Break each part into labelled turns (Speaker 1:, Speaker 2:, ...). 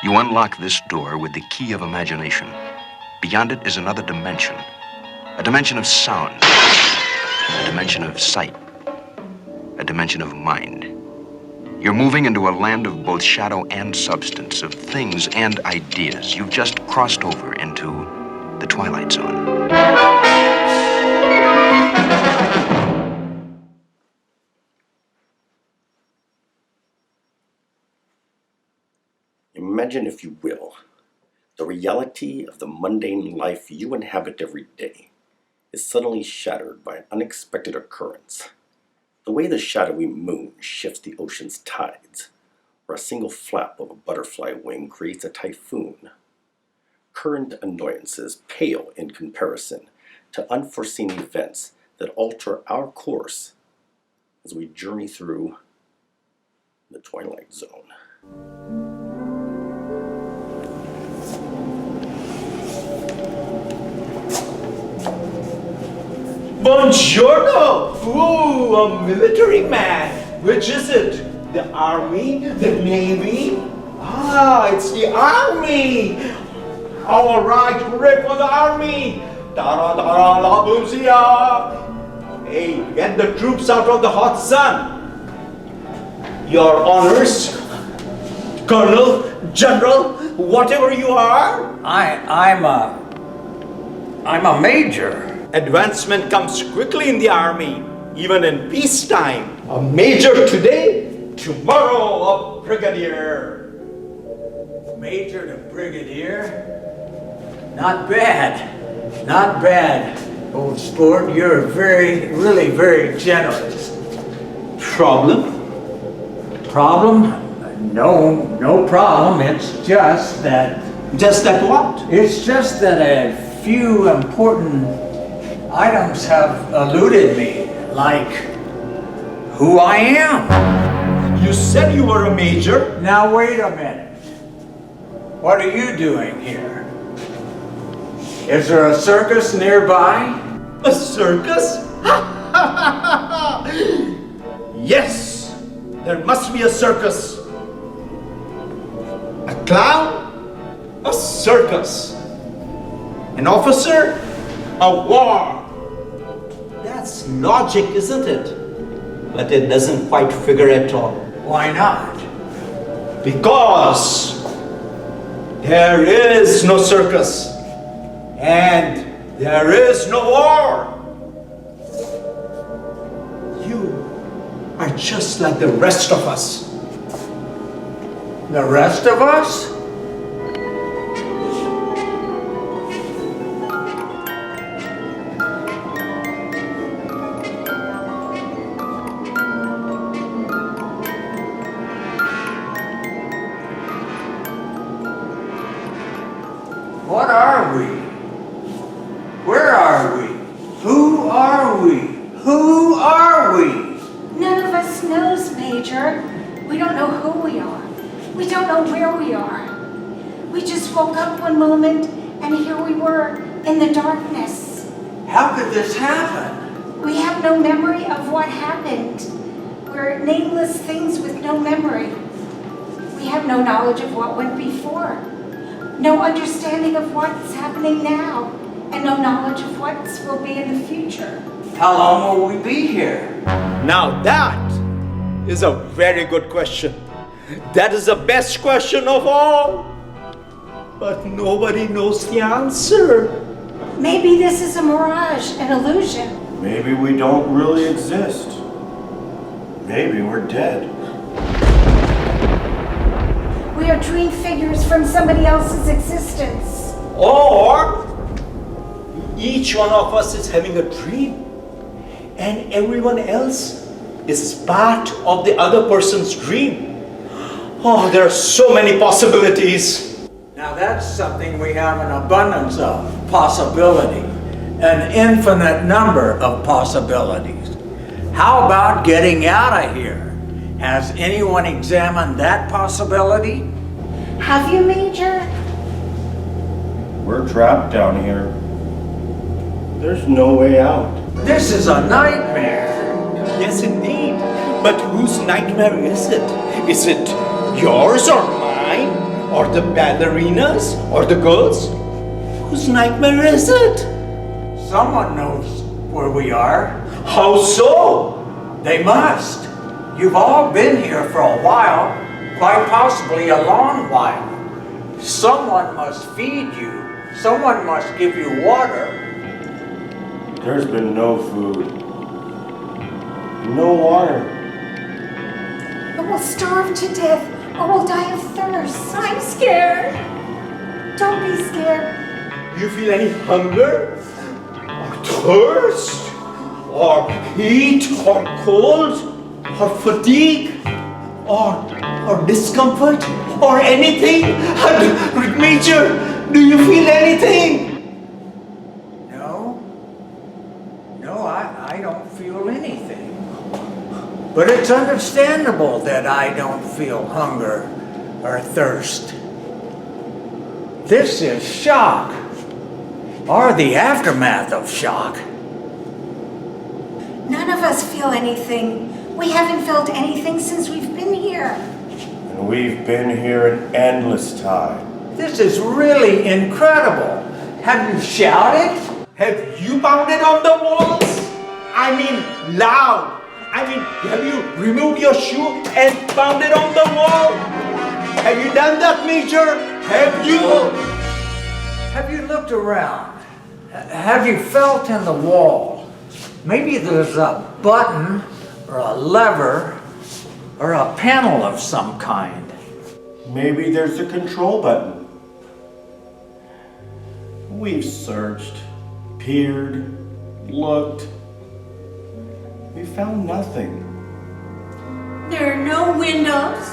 Speaker 1: You unlock this door with the key of imagination. Beyond it is another dimension. A dimension of sound. A dimension of sight. A dimension of mind. You're moving into a land of both shadow and substance, of things and ideas. You've just crossed over into the Twilight Zone.
Speaker 2: Imagine, if you will, the reality of the mundane life you inhabit every day is suddenly shattered by an unexpected occurrence. The way the shadowy moon shifts the ocean's tides, or a single flap of a butterfly wing creates a typhoon. Current annoyances pale in comparison to unforeseen events that alter our course as we journey through the Twilight Zone.
Speaker 3: Buongiorno! Ooh, a military man. Which is it? The army? The navy? Ah, it's the army! All right, hooray for the army! Da-da-da-da, la boomsia! Hey, get the troops out of the hot sun! Your honors, colonel, general, whatever you are?
Speaker 4: I'm a major.
Speaker 3: Advancement comes quickly in the army, even in peacetime. A major today, tomorrow a brigadier.
Speaker 4: Major to brigadier? Not bad. Not bad. Old sport, you're really very generous.
Speaker 3: Problem?
Speaker 4: Problem? No problem. It's just that...
Speaker 3: Just that what?
Speaker 4: It's just that a few important items have eluded me, like who I am.
Speaker 3: You said you were a major.
Speaker 4: Now wait a minute. What are you doing here? Is there a circus nearby?
Speaker 3: A circus? Yes, there must be a circus. A clown? A circus. An officer? A war. That's logic, isn't it? But it doesn't quite figure at all.
Speaker 4: Why not?
Speaker 3: Because there is no circus and there is no war. You are just like the rest of us.
Speaker 4: The rest of us? What are we? Where are we? Who are we? Who are we?
Speaker 5: None of us knows, Major. We don't know who we are. We don't know where we are. We just woke up one moment and here we were in the darkness.
Speaker 4: How could this happen?
Speaker 5: We have no memory of what happened. We're nameless things with no memory. We have no knowledge of what went before. No understanding of what's happening now, and no knowledge of what will be in the future.
Speaker 4: How long will we be here?
Speaker 3: Now that is a very good question. That is the best question of all. But nobody knows the answer.
Speaker 5: Maybe this is a mirage, an illusion.
Speaker 2: Maybe we don't really exist. Maybe we're dead.
Speaker 5: We are dream figures from somebody else's existence.
Speaker 3: Or each one of us is having a dream and everyone else is part of the other person's dream. Oh, there are so many possibilities.
Speaker 4: Now that's something we have an abundance of, possibility, an infinite number of possibilities. How about getting out of here? Has anyone examined that possibility?
Speaker 5: Have you, Major?
Speaker 2: We're trapped down here. There's no way out.
Speaker 4: This is a nightmare.
Speaker 3: Yes, indeed. But whose nightmare is it? Is it yours or mine? Or the ballerinas? Or the girls? Whose nightmare is it?
Speaker 4: Someone knows where we are.
Speaker 3: How so?
Speaker 4: They must. You've all been here for a while, quite possibly a long while. Someone must feed you. Someone must give you water.
Speaker 2: There's been no food, no water.
Speaker 5: But we'll starve to death or we'll die of thirst. I'm scared. Don't be scared.
Speaker 3: You feel any hunger? Or thirst? Or heat? Or cold? Or fatigue? Or discomfort? Or anything? Major, do you feel anything?
Speaker 4: No, I don't feel anything. But it's understandable that I don't feel hunger or thirst. This is shock, or the aftermath of shock.
Speaker 5: None of us feel anything. We haven't felt anything since we've been here.
Speaker 2: And we've been here an endless time.
Speaker 4: This is really incredible. Have you shouted?
Speaker 3: Have you pounded on the walls? I mean, loud. I mean, have you removed your shoe and pounded on the wall? Have you done that, Major? Have you?
Speaker 4: Have you looked around? Have you felt in the wall? Maybe there's a button or a lever or a panel of some kind.
Speaker 2: Maybe there's a control button. We've searched, peered, looked. We found nothing.
Speaker 6: There are no windows,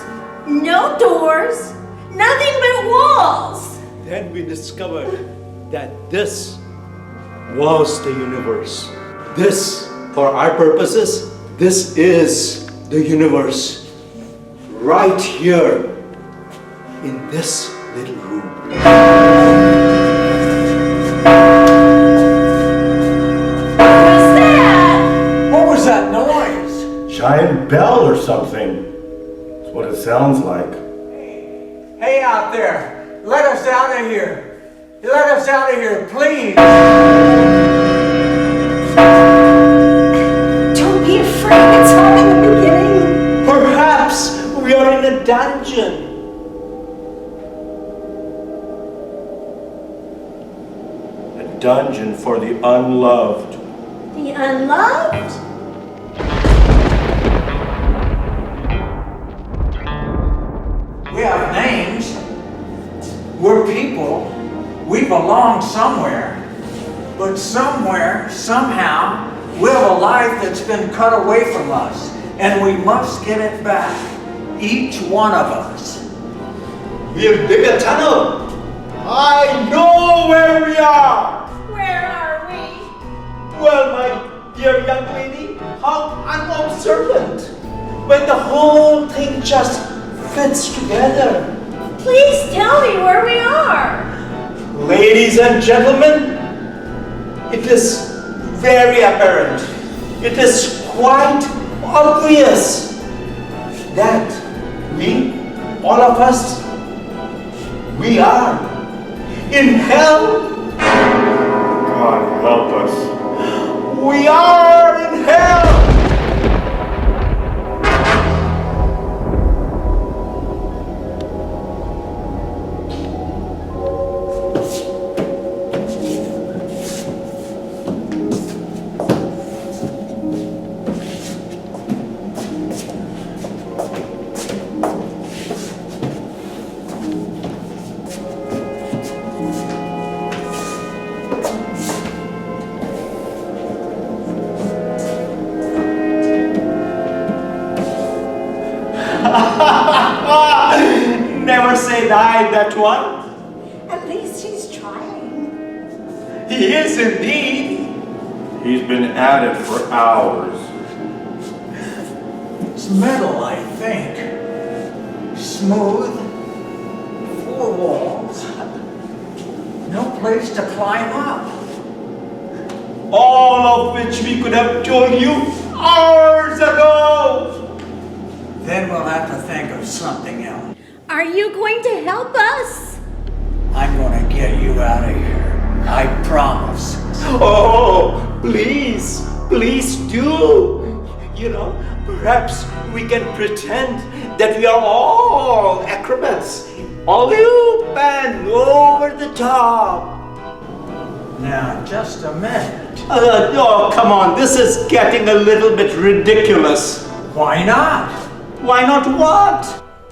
Speaker 6: no doors, nothing but walls.
Speaker 3: Then we discovered that this was the universe. This, for our purposes, this is the universe. Right here, in this little room.
Speaker 4: What was that noise?
Speaker 2: Giant bell or something. That's what it sounds like.
Speaker 4: Hey out there, let us out of here. Let us out of here, please.
Speaker 5: Don't be afraid. It's all in the beginning.
Speaker 3: Perhaps we are in a dungeon.
Speaker 2: A dungeon for the unloved.
Speaker 6: The unloved?
Speaker 4: We have names. We're people. We belong somewhere. But somewhere, somehow, we have a life that's been cut away from us. And we must get it back. Each one of us.
Speaker 3: We'll dig a tunnel. I know where we are.
Speaker 6: Where are we?
Speaker 3: Well, my dear young lady, how unobservant. When the whole thing just fits together.
Speaker 6: Please tell me where we are.
Speaker 3: Ladies and gentlemen, it is very apparent. It is quite obvious that we, all of us, we are in hell.
Speaker 2: God help us.
Speaker 3: We are in hell. Never say die, that one.
Speaker 5: At least he's trying.
Speaker 3: He is indeed.
Speaker 2: He's been at it for hours.
Speaker 4: It's metal, I think. Smooth. 4 walls. No place to climb up.
Speaker 3: All of which we could have told you hours ago.
Speaker 4: Then we'll have to think of something else.
Speaker 6: Are you going to help us?
Speaker 4: I'm gonna get you out of here. I promise.
Speaker 3: Oh, please, please do. You know, perhaps we can pretend that we are all acrobats. Alley-oop and over the top.
Speaker 4: Now, just a minute.
Speaker 3: Oh, come on, this is getting a little bit ridiculous.
Speaker 4: Why not?
Speaker 3: Why not what?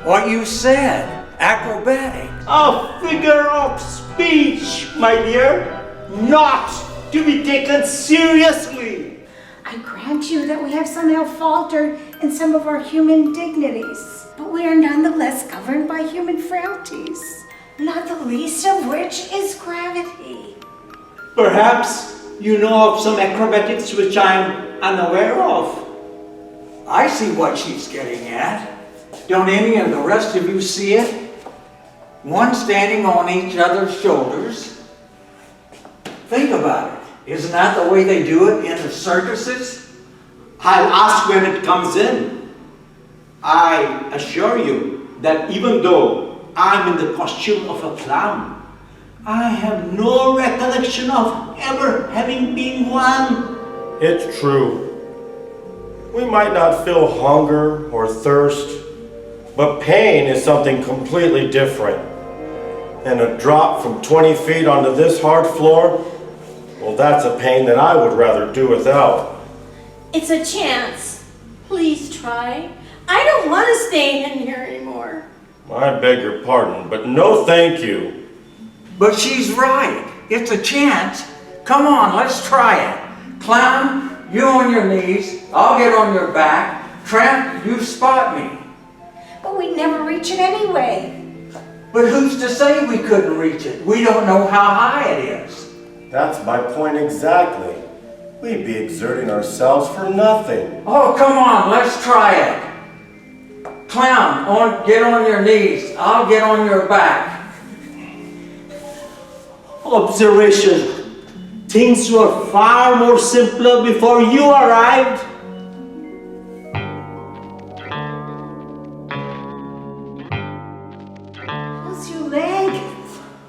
Speaker 4: What you said, acrobatics.
Speaker 3: A figure of speech, my dear. Not to be taken seriously.
Speaker 5: I grant you that we have somehow faltered in some of our human dignities, but we are nonetheless governed by human frailties, not the least of which is gravity.
Speaker 3: Perhaps you know of some acrobatics which I'm unaware of.
Speaker 4: I see what she's getting at. Don't any of the rest of you see it? One standing on each other's shoulders. Think about it. Isn't that the way they do it in the circuses?
Speaker 3: I'll ask when it comes in. I assure you that even though I'm in the costume of a clown, I have no recollection of ever having been one.
Speaker 2: It's true. We might not feel hunger or thirst, but pain is something completely different. And a drop from 20 feet onto this hard floor, well, that's a pain that I would rather do without.
Speaker 6: It's a chance. Please try. I don't want to stay in here anymore.
Speaker 2: I beg your pardon, but no thank you.
Speaker 4: But she's right. It's a chance. Come on, let's try it. Clown, you on your knees. I'll get on your back. Tramp, you spot me.
Speaker 5: But we'd never reach it anyway.
Speaker 4: But who's to say we couldn't reach it? We don't know how high it is.
Speaker 2: That's my point exactly. We'd be exerting ourselves for nothing.
Speaker 4: Oh, come on, let's try it. Clown, get on your knees. I'll get on your back.
Speaker 3: Observation. Things were far more simpler before you arrived.
Speaker 5: How's your leg?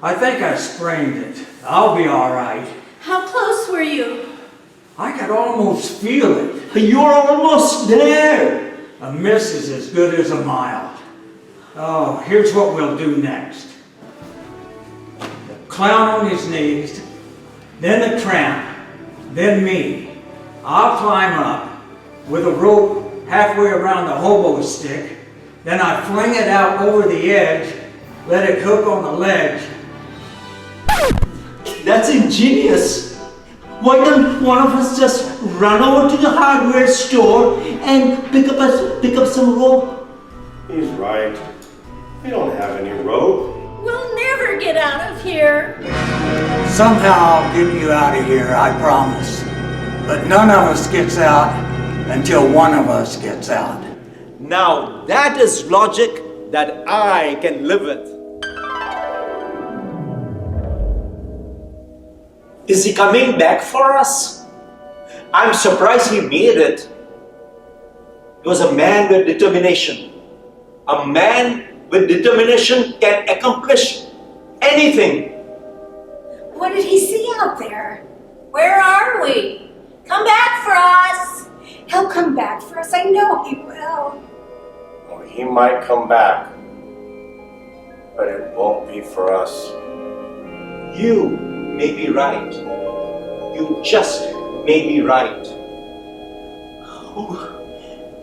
Speaker 4: I think I sprained it. I'll be all right.
Speaker 6: How close were you?
Speaker 4: I could almost feel it.
Speaker 3: You're almost there.
Speaker 4: A miss is as good as a mile. Oh, here's what we'll do next. The clown on his knees, then the tramp, then me. I'll climb up with a rope halfway around the hobo stick, then I fling it out over the edge, let it hook on the ledge.
Speaker 3: That's ingenious. Why don't one of us just run over to the hardware store and pick up some rope?
Speaker 2: He's right. We don't have any rope.
Speaker 6: We'll never get out of here.
Speaker 4: Somehow I'll get you out of here, I promise. But none of us gets out until one of us gets out.
Speaker 3: Now that is logic that I can live with. Is he coming back for us? I'm surprised he made it. He was a man with determination. A man with determination can accomplish anything.
Speaker 5: What did he see out there?
Speaker 6: Where are we? Come back for us.
Speaker 5: He'll come back for us. I know he will.
Speaker 2: Well, he might come back, but it won't be for us.
Speaker 3: You may be right. You just may be right.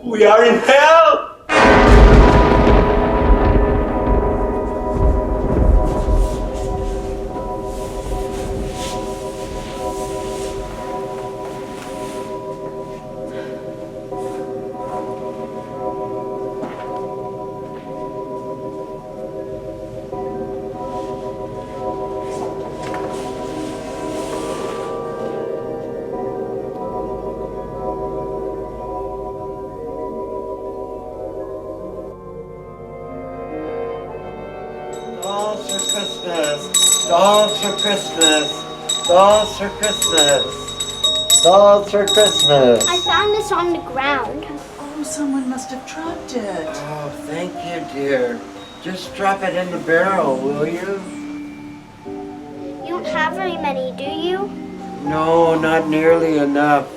Speaker 3: We are in hell!
Speaker 7: Dolls for Christmas, dolls for Christmas, dolls for Christmas, dolls for Christmas.
Speaker 8: I found this on the ground.
Speaker 9: Oh, someone must have dropped it.
Speaker 7: Oh, thank you, dear. Just drop it in the barrel, will you?
Speaker 8: You don't have very many, do you?
Speaker 7: No, not nearly enough.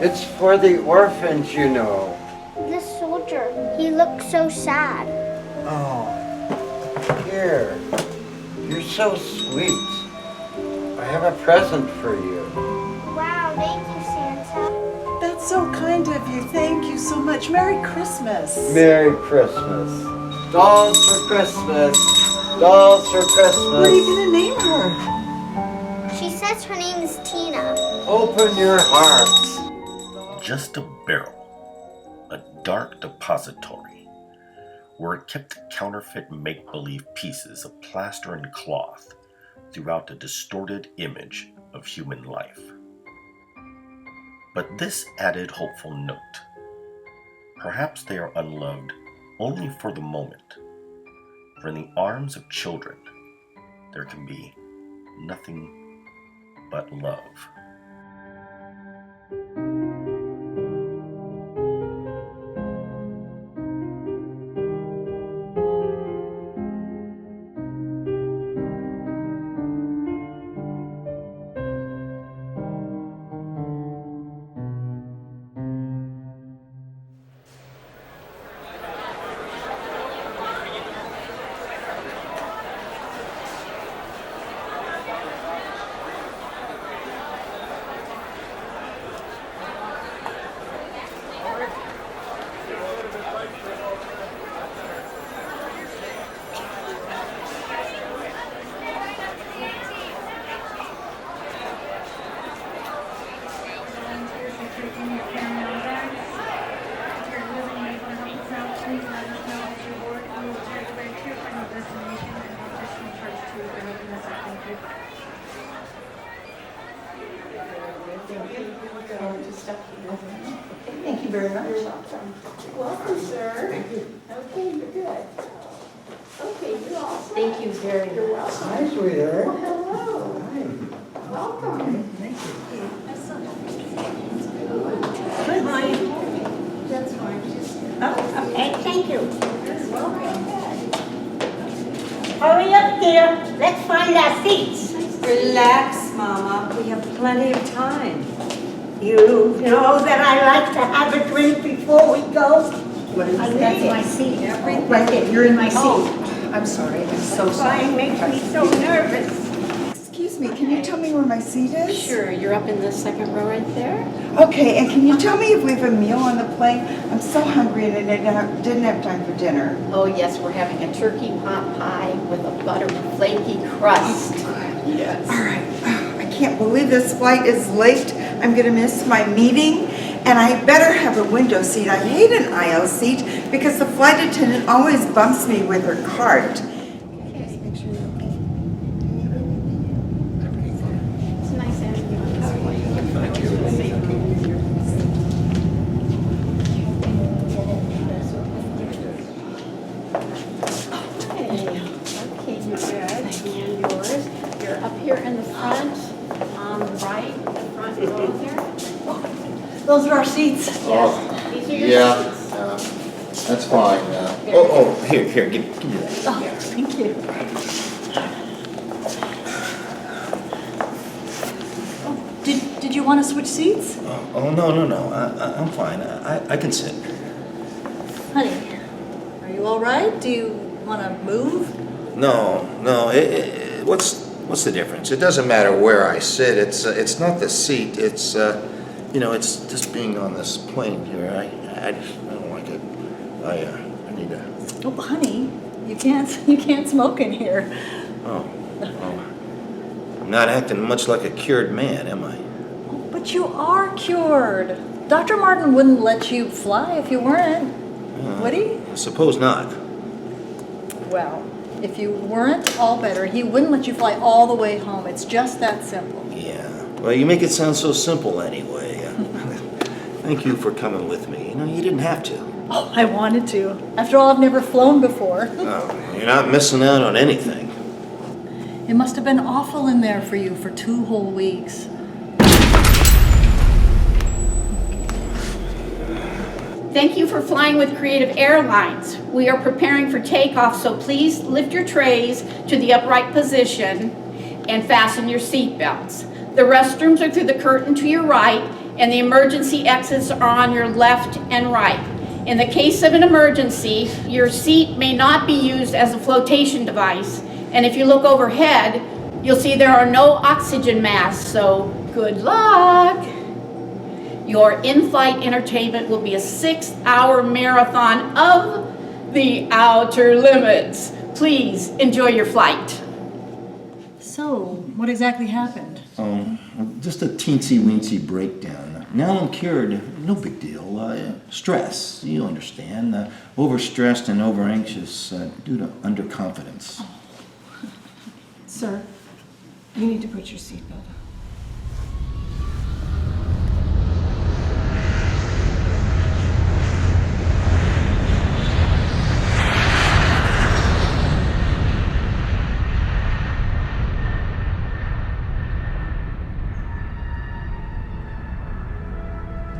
Speaker 7: It's for the orphans, you know.
Speaker 8: The soldier, he looked so sad.
Speaker 7: Oh, here. You're so sweet. I have a present for you.
Speaker 8: Wow, thank you, Santa.
Speaker 9: That's so kind of you. Thank you so much. Merry Christmas.
Speaker 7: Merry Christmas. Dolls for Christmas. Dolls for Christmas.
Speaker 9: What are you going to name her?
Speaker 8: She says her name is Tina.
Speaker 7: Open your hearts.
Speaker 2: Just a barrel, a dark depository, where it kept the counterfeit make-believe pieces of plaster and cloth throughout a distorted image of human life. But this added hopeful note. Perhaps they are unloved only for the moment, for in the arms of children there can be nothing but love.
Speaker 9: Thank you very much.
Speaker 6: You're welcome. Welcome, sir. Thank you. Okay, you're good. Okay, you're all set. Thank you very much. You're welcome.
Speaker 7: Hi, sweetheart.
Speaker 6: Hello. Welcome.
Speaker 9: Thank you.
Speaker 6: That's fine.
Speaker 10: Okay, thank you. Hurry up there. Let's find our seats.
Speaker 9: Relax, Mama. We have plenty of time.
Speaker 10: You know that I like to have a drink before we go.
Speaker 9: That's my seat.
Speaker 10: Right there, you're in my seat.
Speaker 9: Oh, I'm sorry. I'm so sorry.
Speaker 10: It makes me so nervous.
Speaker 11: Excuse me, can you tell me where my seat is?
Speaker 6: Sure, you're up in the second row right there.
Speaker 11: Okay, and can you tell me if we have a meal on the plane? I'm so hungry and I didn't have time for dinner.
Speaker 6: Oh, yes, we're having a turkey pot pie with a buttery flaky crust. Yes.
Speaker 11: All right, I can't believe this flight is late. I'm gonna miss my meeting, and I better have a window seat. I hate an aisle seat because the flight attendant always bumps me with her cart.
Speaker 6: It's nice having you on this plane. Thank you. Okay, you're good. And yours. You're up here in the front, right, the front row there.
Speaker 9: Those are our seats.
Speaker 6: Yes, these are your
Speaker 12: Yeah.
Speaker 6: seats.
Speaker 12: That's fine.
Speaker 2: Here, give me that.
Speaker 9: Oh, thank you. Oh, did you want to switch seats?
Speaker 2: No. I'm fine. I can sit.
Speaker 9: Honey, are you all right? Do you want to move?
Speaker 12: No. What's the difference? It doesn't matter where I sit. It's not the seat. It's it's just being on this plane here. I don't like it. I need to.
Speaker 9: Oh, honey, you can't smoke in here.
Speaker 12: Oh. I'm not acting much like a cured man, am I?
Speaker 9: But you are cured. Dr. Martin wouldn't let you fly if you weren't, would he?
Speaker 12: I suppose not.
Speaker 9: Well, if you weren't all better, he wouldn't let you fly all the way home. It's just that simple.
Speaker 12: Yeah. Well, you make it sound so simple anyway. Thank you for coming with me. You didn't have to.
Speaker 9: Oh, I wanted to. After all, I've never flown before.
Speaker 12: Oh, you're not missing out on anything.
Speaker 9: It must have been awful in there for you for 2 whole weeks.
Speaker 6: Thank you for flying with Creative Airlines. We are preparing for takeoff, so please lift your trays to the upright position and fasten your seatbelts. The restrooms are through the curtain to your right, and the emergency exits are on your left and right. In the case of an emergency, your seat may not be used as a flotation device, and if you look overhead, you'll see there are no oxygen masks, so good luck. Your in-flight entertainment will be a 6-hour marathon of the outer limits. Please enjoy your flight.
Speaker 9: So, what exactly happened?
Speaker 12: Oh, just a teensy-weensy breakdown. Now I'm cured. No big deal. Stress, you understand. Overstressed and over-anxious due to underconfidence.
Speaker 11: Sir, you need to put your seatbelt on.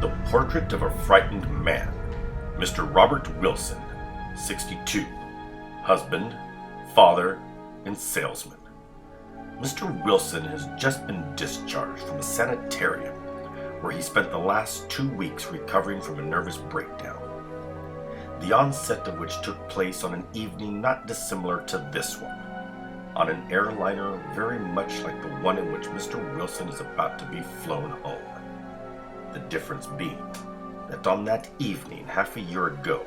Speaker 2: The portrait of a frightened man, Mr. Robert Wilson, 62, husband, father, and salesman. Mr. Wilson has just been discharged from a sanitarium where he spent the last 2 weeks recovering from a nervous breakdown, the onset of which took place on an evening not dissimilar to this one, on an airliner very much like the one in which Mr. Wilson is about to be flown home. The difference being that on that evening half a year ago,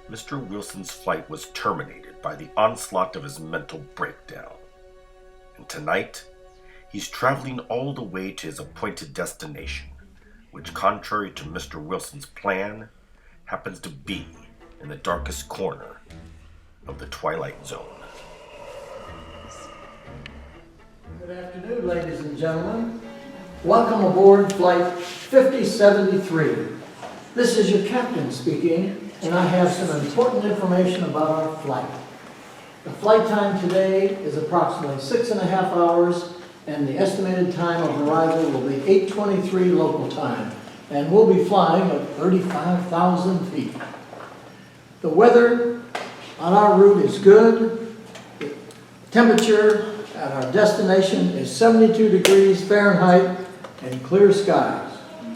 Speaker 2: Mr. Wilson's flight was terminated by the onslaught of his mental breakdown. And tonight, he's traveling all the way to his appointed destination, which, contrary to Mr. Wilson's plan, happens to be in the darkest corner of the Twilight Zone.
Speaker 13: Good afternoon, ladies and gentlemen. Welcome aboard Flight 5073. This is your captain speaking, and I have some important information about our flight. The flight time today is approximately 6.5 hours, and the estimated time of arrival will be 8:23 local time, and we'll be flying at 35,000 feet. The weather on our route is good. The temperature at our destination is 72 degrees Fahrenheit and clear skies.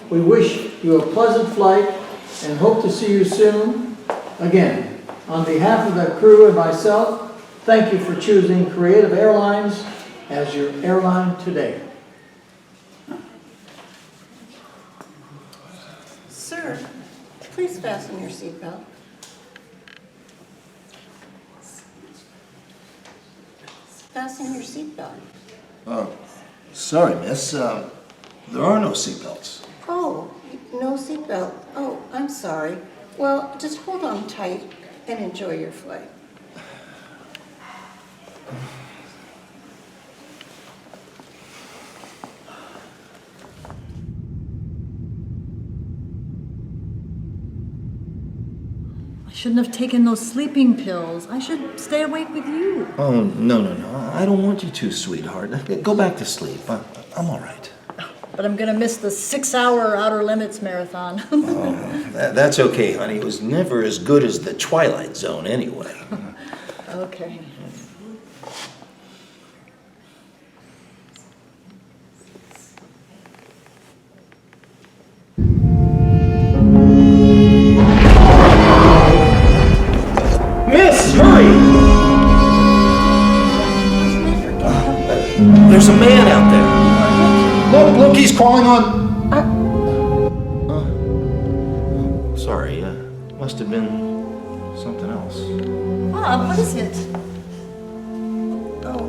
Speaker 13: We wish you a pleasant flight and hope to see you soon. Again, on behalf of the crew and myself, thank you for choosing Creative Airlines as your airline today.
Speaker 10: Sir, please fasten your seatbelt. Fasten your seatbelt.
Speaker 12: Oh, sorry, miss. There are no seatbelts.
Speaker 10: Oh, no seatbelt. Oh, I'm sorry. Well, just hold on tight and enjoy your flight.
Speaker 9: I shouldn't have taken those sleeping pills. I should stay awake with you.
Speaker 12: Oh, no. I don't want you to, sweetheart. Go back to sleep. I'm all right.
Speaker 9: But I'm gonna miss the 6-hour Outer Limits marathon.
Speaker 12: Oh, that's okay, honey. It was never as good as the Twilight Zone anyway.
Speaker 9: Okay.
Speaker 3: Miss, hurry!
Speaker 12: There's a man out there. Look, he's crawling on... Sorry, must have been something else.
Speaker 9: Bob, what is it?
Speaker 10: Oh,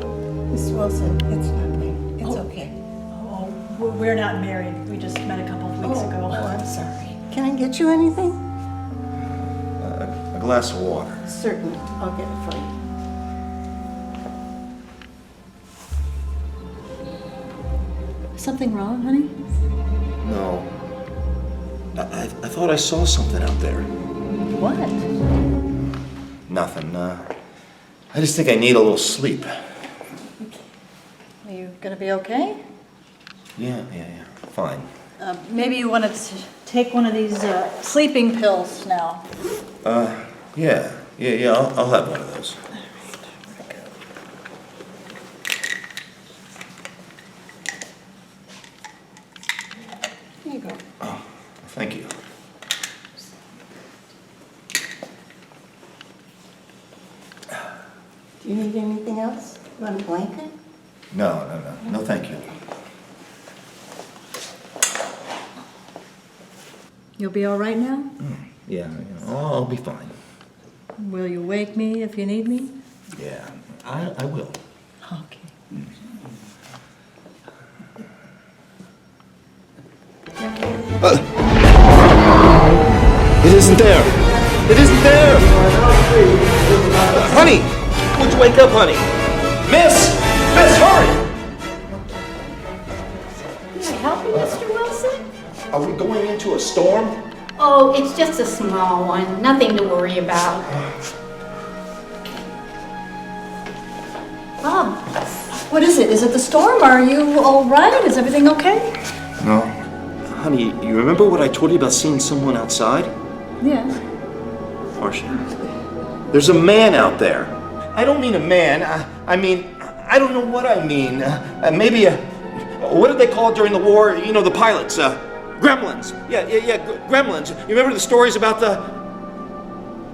Speaker 10: Miss Wilson, it's nothing. It's okay.
Speaker 9: Oh, we're not married. We just met a couple of weeks ago.
Speaker 10: Oh, I'm sorry. Can I get you anything?
Speaker 12: A glass of water.
Speaker 10: Certainly. I'll get it for you.
Speaker 9: Something wrong, honey?
Speaker 12: No. I thought I saw something out there.
Speaker 9: What?
Speaker 12: Nothing. I just think I need a little sleep.
Speaker 9: Are you gonna be okay?
Speaker 12: Yeah. Fine.
Speaker 9: Maybe you wanted to take one of these sleeping pills now.
Speaker 12: Yeah, I'll have one of those.
Speaker 10: Here you go.
Speaker 12: Oh, thank you.
Speaker 10: Do you need anything else? You want a blanket?
Speaker 12: No, thank you.
Speaker 9: You'll be all right now?
Speaker 12: Yeah, I'll be fine.
Speaker 9: Will you wake me if you need me?
Speaker 12: Yeah, I will.
Speaker 9: Okay.
Speaker 12: It isn't there! It isn't there! Honey! Would you wake up, honey? Miss! Miss, hurry!
Speaker 6: Can I help you, Mr. Wilson?
Speaker 12: Are we going into a storm?
Speaker 6: Oh, it's just a small one. Nothing to worry about.
Speaker 9: Bob, what is it? Is it the storm? Are you all right? Is everything okay?
Speaker 12: No. Honey, you remember what I told you about seeing someone outside?
Speaker 9: Yeah.
Speaker 12: Marcia, there's a man out there. I don't mean a man. I mean, I don't know what I mean. Maybe what did they call it during the war? You know, the pilots. Gremlins. Yeah, gremlins. You remember the stories about the...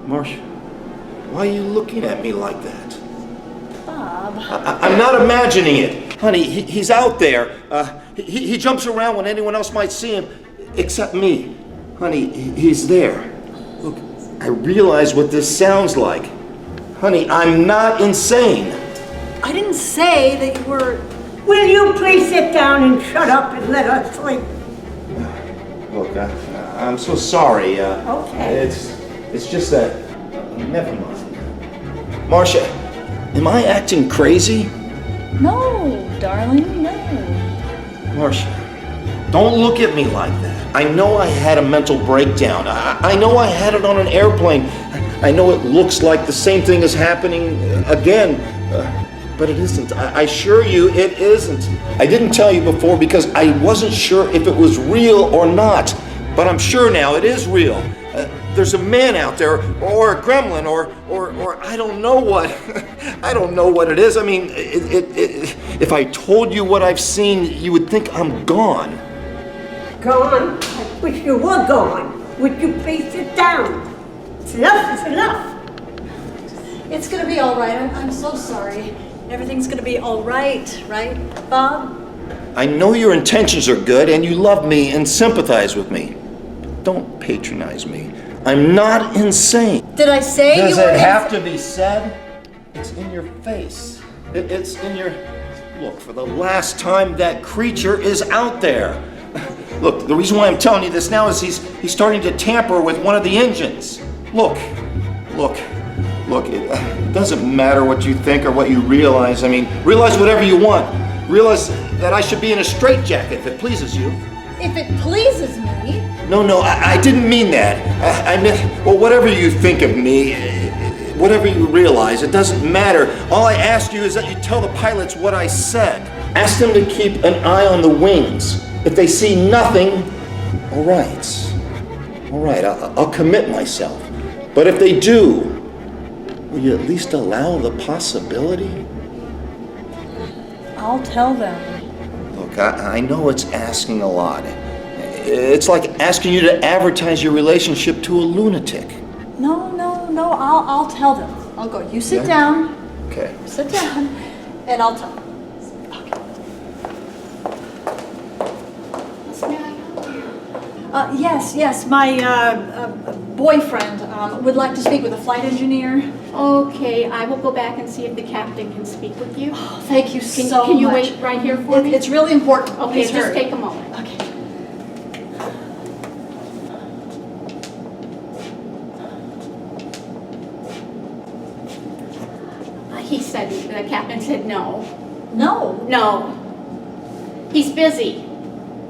Speaker 12: Marcia, why are you looking at me like that?
Speaker 9: Bob.
Speaker 12: I'm not imagining it. Honey, he's out there. He jumps around when anyone else might see him, except me. Honey, he's there. Look, I realize what this sounds like. Honey, I'm not insane.
Speaker 9: I didn't say that you were...
Speaker 14: Will you please sit down and shut up and let us sleep?
Speaker 12: Look, I'm so sorry.
Speaker 14: Okay.
Speaker 12: It's just that... Never mind. Marcia, am I acting crazy?
Speaker 9: No, darling, no.
Speaker 12: Marcia, don't look at me like that. I know I had a mental breakdown. I know I had it on an airplane. I know it looks like the same thing is happening again, but it isn't. I assure you it isn't. I didn't tell you before because I wasn't sure if it was real or not, but I'm sure now it is real. There's a man out there, or a gremlin, or I don't know what. I don't know what it is. I mean, if I told you what I've seen, you would think I'm gone.
Speaker 14: Gone? I wish you were gone. Would you please sit down? It's enough, it's enough.
Speaker 9: It's gonna be all right. I'm so sorry. Everything's gonna be all right, right, Bob?
Speaker 12: I know your intentions are good and you love me and sympathize with me. Don't patronize me. I'm not insane.
Speaker 9: Did I say you were...
Speaker 12: Does it have to be said? It's in your face. It's in your... Look, for the last time, that creature is out there. Look, the reason why I'm telling you this now is he's starting to tamper with one of the engines. Look, it doesn't matter what you think or what you realize. I mean, realize whatever you want. Realize that I should be in a straitjacket if it pleases you.
Speaker 9: If it pleases me...
Speaker 12: No, I didn't mean that. I meant, well, whatever you think of me, whatever you realize, it doesn't matter. All I ask you is that you tell the pilots what I said. Ask them to keep an eye on the wings. If they see nothing, all right, I'll commit myself. But if they do, will you at least allow the possibility?
Speaker 9: I'll tell them.
Speaker 12: Look, I know it's asking a lot. It's like asking you to advertise your relationship to a lunatic.
Speaker 9: No, I'll tell them. I'll go. You sit down.
Speaker 12: Okay.
Speaker 9: Sit down, and I'll tell them. Yes, my boyfriend would like to speak with a flight engineer.
Speaker 6: Okay, I will go back and see if the captain can speak with you.
Speaker 9: Oh, thank you so much.
Speaker 6: Can you wait right here for me?
Speaker 9: It's really important.
Speaker 6: Okay,
Speaker 9: Please
Speaker 6: just
Speaker 9: hurry.
Speaker 6: take a moment.
Speaker 9: Okay.
Speaker 6: The captain said no.
Speaker 9: No?
Speaker 6: No. He's busy.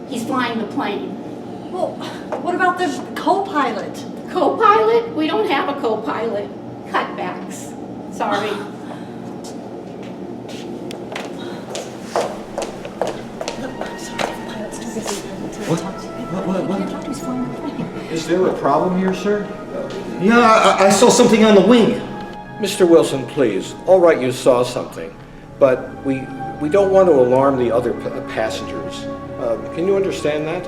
Speaker 6: He's flying the plane.
Speaker 9: Well, what about the co-pilot?
Speaker 6: Co-pilot? We don't have a co-pilot. Cutbacks. Sorry.
Speaker 9: I'm sorry, the pilot's too busy to talk to you.
Speaker 13: What? Is there a problem here, sir?
Speaker 3: No, I saw something on the wing.
Speaker 15: Mr. Wilson, please. All right, you saw something, but we don't want to alarm the other passengers. Can you understand that?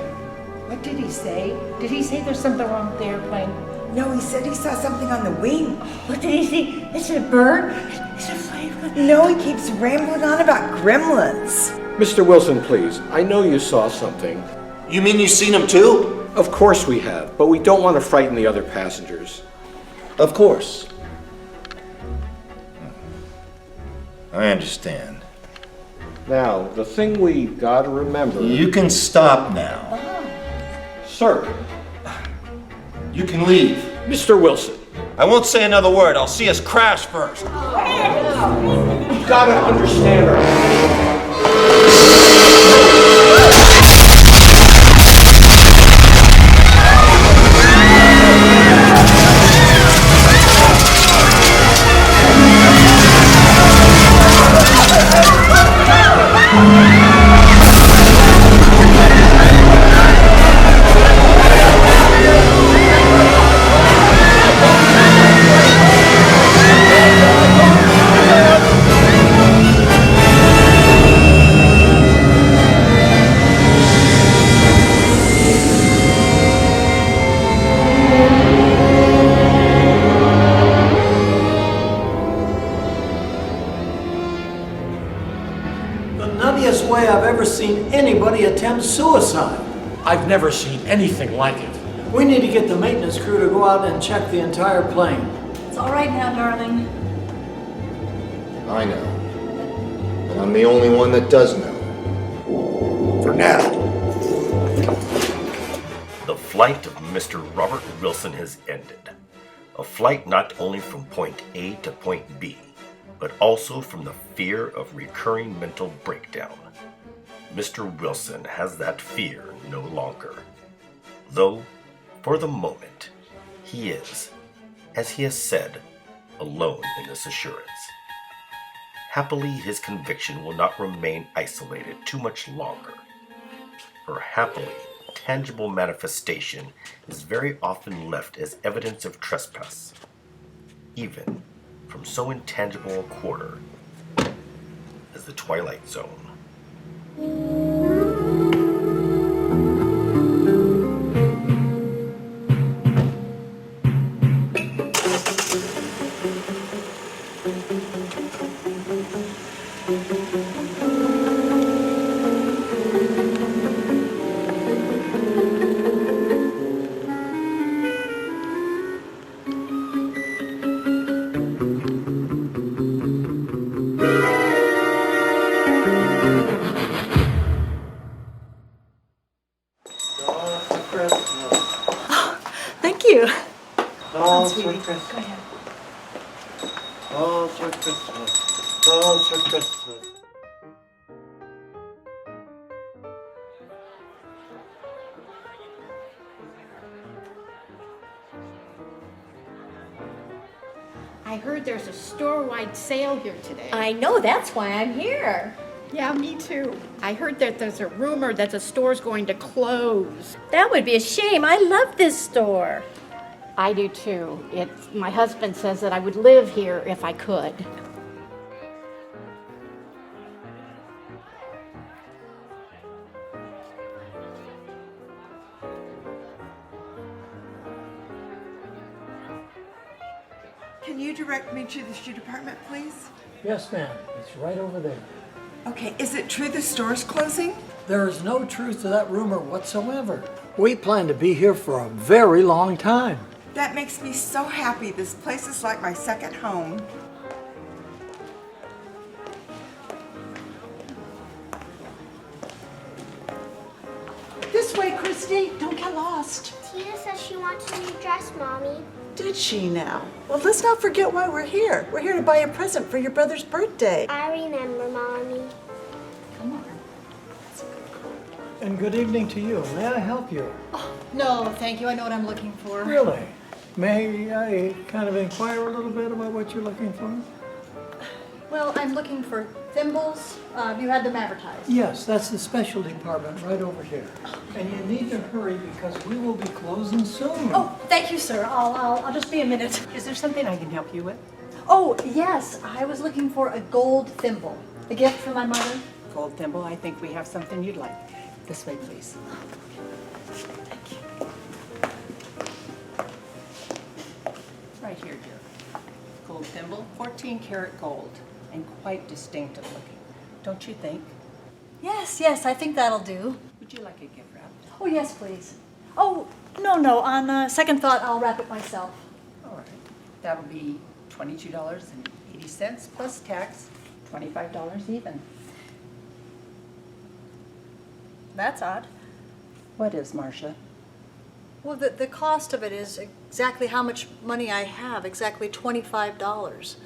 Speaker 11: What did he say?
Speaker 10: Did he say there's something wrong with the airplane?
Speaker 11: No, he said he saw something on the wing.
Speaker 14: What did he see? Is it a bird? Is it a flame?
Speaker 11: No, he keeps rambling on about gremlins.
Speaker 15: Mr. Wilson, please. I know you saw something.
Speaker 12: You mean you've seen him too?
Speaker 15: Of course we have, but we don't want to frighten the other passengers.
Speaker 12: Of course. I understand.
Speaker 15: Now, the thing we gotta remember...
Speaker 12: You can stop now.
Speaker 15: Sir.
Speaker 12: You can leave.
Speaker 15: Mr. Wilson.
Speaker 12: I won't say another word. I'll see us crash first.
Speaker 15: You gotta understand her.
Speaker 13: Way I've ever seen anybody attempt suicide.
Speaker 4: I've never seen anything like it.
Speaker 13: We need to get the maintenance crew to go out and check the entire plane.
Speaker 9: It's all right now, darling.
Speaker 12: I know. And I'm the only one that does know. For now.
Speaker 2: The flight of Mr. Robert Wilson has ended. A flight not only from point A to point B, but also from the fear of recurring mental breakdown. Mr. Wilson has that fear no longer. Though, for the moment, he is, as he has said, alone in this assurance. Happily, his conviction will not remain isolated too much longer. For happily, tangible manifestation is very often left as evidence of trespass, even from so intangible a quarter as the Twilight Zone.
Speaker 9: Thank you.
Speaker 7: Dolls for Christmas.
Speaker 9: Go ahead.
Speaker 7: Dolls for Christmas. Dolls for Christmas.
Speaker 6: I heard there's a store-wide sale here today.
Speaker 14: I know, that's why I'm here.
Speaker 6: Yeah, me too. I heard that there's a rumor that the store's going to close.
Speaker 14: That would be a shame. I love this store.
Speaker 6: I do too. My husband says that I would live here if I could.
Speaker 11: Can you direct me to the shoe department, please?
Speaker 13: Yes, ma'am. It's right over there.
Speaker 11: Okay, is it true the store's closing?
Speaker 13: There is no truth to that rumor whatsoever. We plan to be here for a very long time.
Speaker 11: That makes me so happy. This place is like my second home.
Speaker 10: This way, Christy. Don't get lost.
Speaker 8: Tina says she wants a new dress, Mommy.
Speaker 10: Did she now? Well, let's not forget why we're here. We're here to buy a present for your brother's birthday.
Speaker 8: I remember, Mommy.
Speaker 10: Come on.
Speaker 13: And good evening to you. May I help you?
Speaker 9: No, thank you. I know what I'm looking for.
Speaker 13: Really? May I kind of inquire a little bit about what you're looking for?
Speaker 9: Well, I'm looking for thimbles. You had them advertised.
Speaker 13: Yes, that's the special department right over here. And you need to hurry because we will be closing soon.
Speaker 9: Oh, thank you, sir. I'll just be a minute.
Speaker 16: Is there something I can help you with?
Speaker 9: Oh, yes. I was looking for a gold thimble. A gift for my mother.
Speaker 16: Gold thimble, I think we have something you'd like. This way, please.
Speaker 9: Thank you.
Speaker 16: Right here, dear. Gold thimble, 14 karat gold, and quite distinctive looking. Don't you think?
Speaker 9: Yes, yes, I think that'll do.
Speaker 16: Would you like a gift wrap?
Speaker 9: Oh, yes, please. Oh, no. On second thought, I'll wrap it myself.
Speaker 16: All right. That'll be $22.80 plus tax, $25 even.
Speaker 9: That's odd.
Speaker 16: What is, Marcia?
Speaker 9: Well, the cost of it is exactly how much money I have, exactly $25.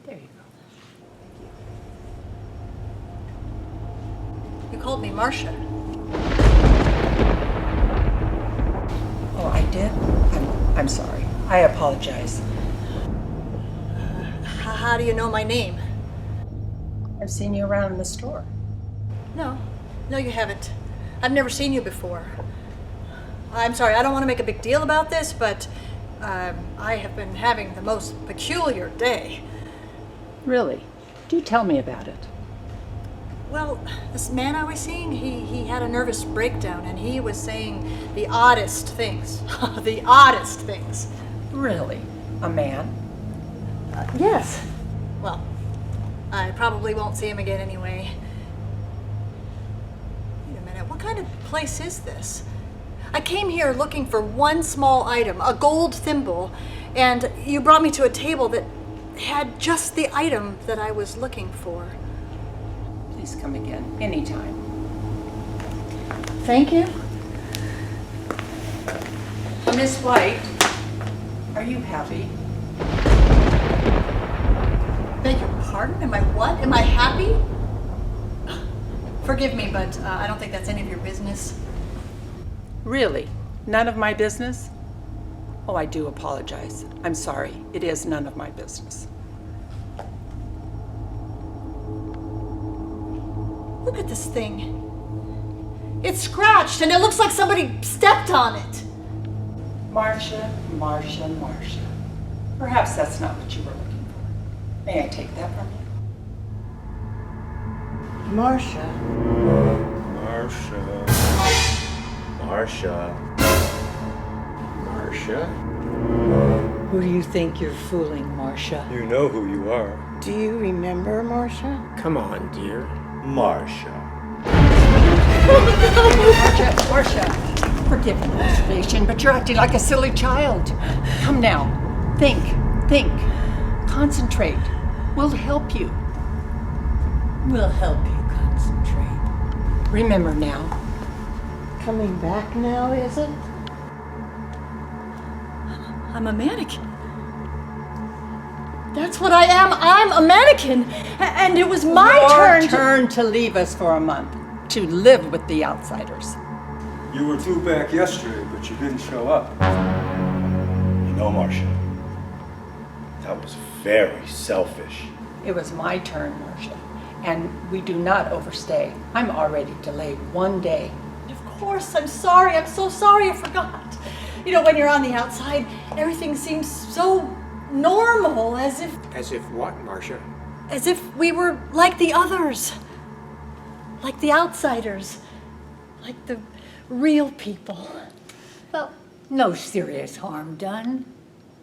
Speaker 16: There you go.
Speaker 9: You called me Marcia.
Speaker 16: Oh, I did? I'm sorry. I apologize.
Speaker 9: How do you know my name?
Speaker 16: I've seen you around in the store.
Speaker 9: No, you haven't. I've never seen you before. I'm sorry, I don't want to make a big deal about this, but I have been having the most peculiar day.
Speaker 16: Really? Do tell me about it.
Speaker 9: Well, this man I was seeing, he had a nervous breakdown, and he was saying the oddest things. The oddest things.
Speaker 16: Really? A man?
Speaker 9: Yes. Well, I probably won't see him again anyway. Wait a minute, what kind of place is this? I came here looking for one small item, a gold thimble, and you brought me to a table that had just the item that I was looking for.
Speaker 16: Please come again, anytime.
Speaker 9: Thank you.
Speaker 16: Miss White, are you happy?
Speaker 9: Beg your pardon? Am I what? Am I happy? Forgive me, but I don't think that's any of your business.
Speaker 16: Really? None of my business? Oh, I do apologize. I'm sorry. It is none of my business.
Speaker 9: Look at this thing. It's scratched and it looks like somebody stepped on it.
Speaker 16: Marcia. Perhaps that's not what you were looking for. May I take that from you?
Speaker 10: Marcia.
Speaker 3: Marcia?
Speaker 14: Who do you think you're fooling, Marcia?
Speaker 3: You know who you are.
Speaker 10: Do you remember Marcia?
Speaker 3: Come on, dear. Marcia.
Speaker 16: Marcia, forgive the observation, but you're acting like a silly child. Come now. Think. Concentrate. We'll help you.
Speaker 14: We'll help you concentrate.
Speaker 16: Remember now.
Speaker 10: Coming back now, is it?
Speaker 9: I'm a mannequin. That's what I am. I'm a mannequin. And it was my
Speaker 16: Your turn to leave us for a month, to live with the outsiders.
Speaker 3: You were due back yesterday, but you didn't show up. You know, Marcia, that was very selfish.
Speaker 16: It was my turn, Marcia, and we do not overstay. I'm already delayed 1 day.
Speaker 9: Of course, I'm sorry. I'm so sorry. I forgot. You know, when you're on the outside, everything seems so normal, as if...
Speaker 15: As if what, Marcia?
Speaker 9: As if we were like the others. Like the outsiders. Like the real people.
Speaker 14: Well, no serious harm done.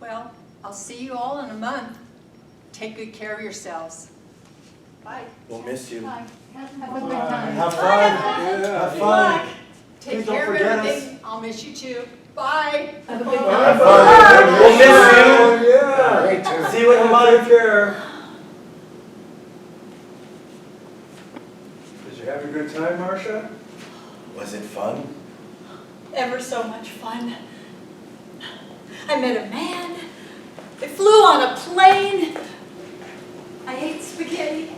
Speaker 16: Well, I'll see you all in a month. Take good care of yourselves. Bye.
Speaker 3: We'll miss you.
Speaker 9: Bye. Have a good time.
Speaker 3: Have fun. Have fun.
Speaker 16: Take
Speaker 3: Please
Speaker 16: care
Speaker 3: don't
Speaker 16: of
Speaker 3: forget
Speaker 16: everything. I'll miss you too. Bye.
Speaker 9: Have a good
Speaker 3: Have
Speaker 9: time.
Speaker 3: fun. We'll miss you. Yeah.
Speaker 15: Great too.
Speaker 3: See you in a month. Take care. Did you have a good time, Marcia? Was it fun?
Speaker 9: Ever so much fun. I met a man. I flew on a plane. I ate spaghetti.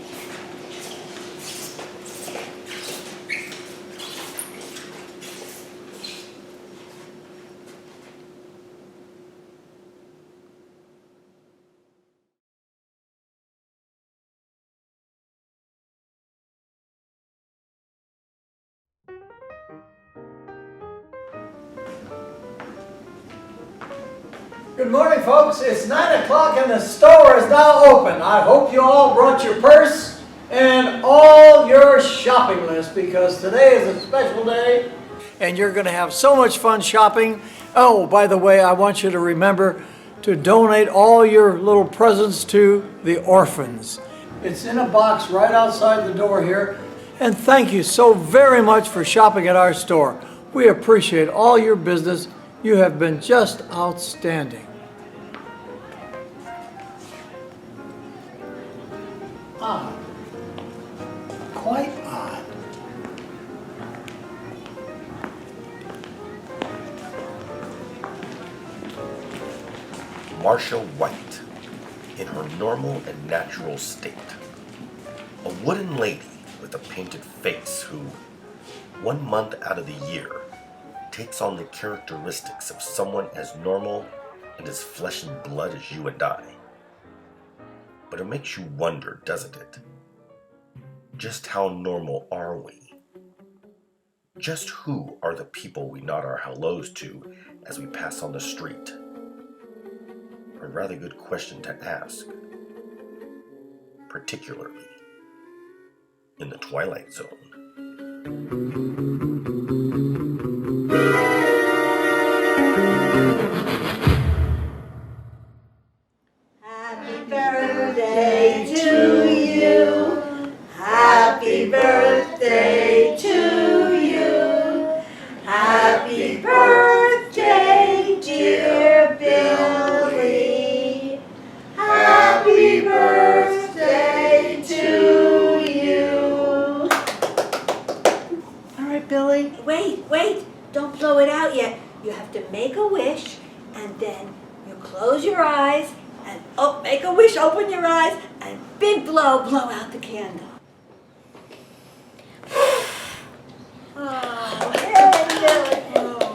Speaker 13: Good morning, folks. It's 9 o'clock and the store is now open. I hope you all brought your purse and all your shopping list because today is a special day and you're going to have so much fun shopping. Oh, by the way, I want you to remember to donate all your little presents to the orphans. It's in a box right outside the door here. And thank you so very much for shopping at our store. We appreciate all your business. You have been just outstanding. Odd. Quite odd.
Speaker 2: Marcia White, in her normal and natural state. A wooden lady with a painted face who, 1 month out of the year, takes on the characteristics of someone as normal and as flesh and blood as you and I. But it makes you wonder, doesn't it? Just how normal are we? Just who are the people we nod our hellos to as we pass on the street? A rather good question to ask, particularly in the Twilight Zone.
Speaker 10: Happy birthday to you. Happy birthday to you. Happy birthday, dear Billy. Happy birthday to you.
Speaker 9: All right, Billy.
Speaker 14: Wait, don't blow it out yet. You have to make a wish, and then you close your eyes, and make a wish, open your eyes, and big blow out the candle. Oh, hey, Billy.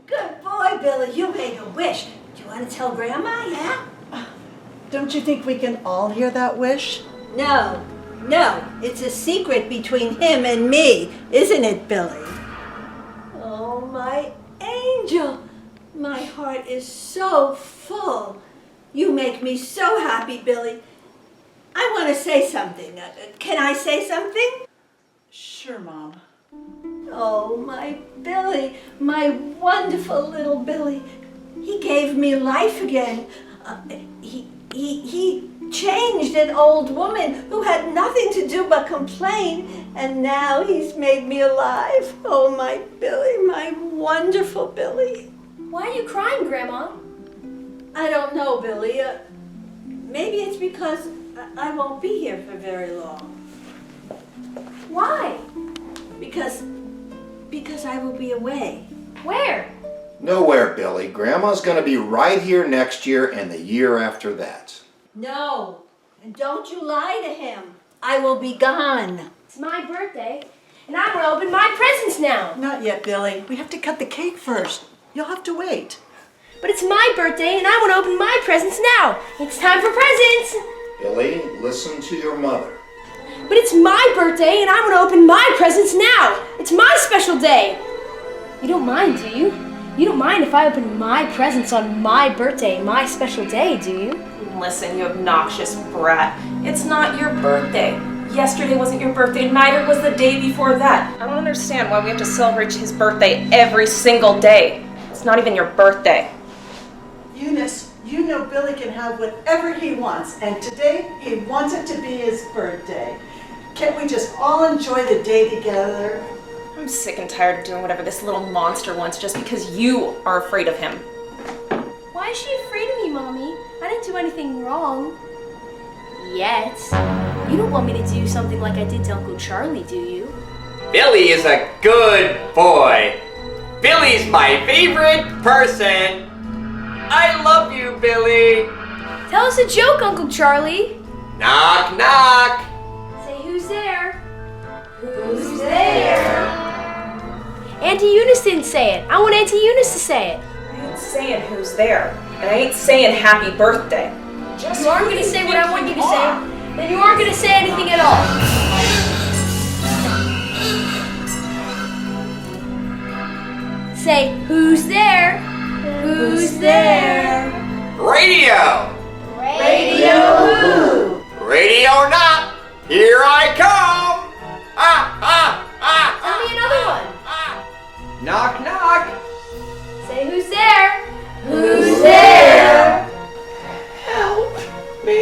Speaker 14: Good boy, Billy, you made a wish. Do you want to tell Grandma, yeah?
Speaker 9: Don't you think we can all hear that wish?
Speaker 14: No, it's a secret between him and me, isn't it, Billy? Oh, my angel, my heart is so full. You make me so happy, Billy. I want to say something. Can I say something?
Speaker 9: Sure, Mom.
Speaker 14: Oh, my Billy, my wonderful little Billy. He gave me life again. He changed an old woman who had nothing to do but complain, and now he's made me alive. Oh, my Billy, my wonderful Billy.
Speaker 17: Why are you crying, Grandma?
Speaker 14: I don't know, Billy. Maybe it's because I won't be here for very long.
Speaker 17: Why?
Speaker 14: Because I will be away.
Speaker 17: Where?
Speaker 12: Nowhere, Billy. Grandma's gonna be right here next year and the year after that.
Speaker 14: No, and don't you lie to him. I will be gone.
Speaker 17: It's my birthday, and I'm gonna open my presents now.
Speaker 9: Not yet, Billy. We have to cut the cake first. You'll have to wait.
Speaker 17: But it's my birthday, and I want to open my presents now. It's time for presents.
Speaker 12: Billy, listen to your mother.
Speaker 17: But it's my birthday, and I want to open my presents now. It's my special day. You don't mind, do you? You don't mind if I open my presents on my birthday, my special day, do you?
Speaker 18: Listen, you obnoxious brat. It's not your birthday. Yesterday wasn't your birthday, neither was the day before that. I don't understand why we have to celebrate his birthday every single day. It's not even your birthday.
Speaker 9: Eunice, you know Billy can have whatever he wants, and today he wants it to be his birthday. Can't we just all enjoy the day together?
Speaker 18: I'm sick and tired of doing whatever this little monster wants just because you are afraid of him.
Speaker 17: Why is she afraid of me, Mommy? I didn't do anything wrong. Yet. You don't want me to do something like I did to Uncle Charlie, do you?
Speaker 19: Billy is a good boy. Billy's my favorite person. I love you, Billy.
Speaker 17: Tell us a joke, Uncle Charlie.
Speaker 19: Knock, knock.
Speaker 17: Say who's there?
Speaker 14: Who's there?
Speaker 17: Auntie Eunice didn't say it. I want Auntie Eunice to say it.
Speaker 18: I ain't saying who's there, and I ain't saying happy birthday.
Speaker 17: Just you aren't going to say what I want you to say, then you aren't going to say anything at all. Say, who's there? Who's there?
Speaker 19: Radio!
Speaker 17: Radio who?
Speaker 19: Radio or not, here I come!
Speaker 17: Tell me another one.
Speaker 19: Knock, knock!
Speaker 17: Say who's there?
Speaker 19: Who's there?
Speaker 17: Help me.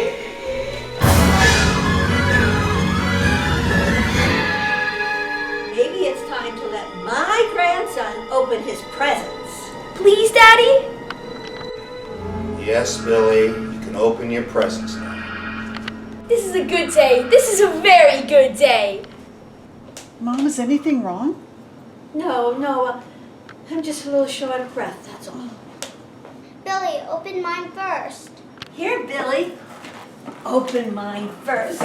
Speaker 14: Maybe it's time to let my grandson open his presents.
Speaker 17: Please, Daddy?
Speaker 12: Yes, Billy, you can open your presents now.
Speaker 17: This is a good day. This is a very good day.
Speaker 9: Mom, is anything wrong?
Speaker 14: No, I'm just a little short of breath, that's all.
Speaker 8: Billy, open mine first.
Speaker 14: Here, Billy. Open mine first.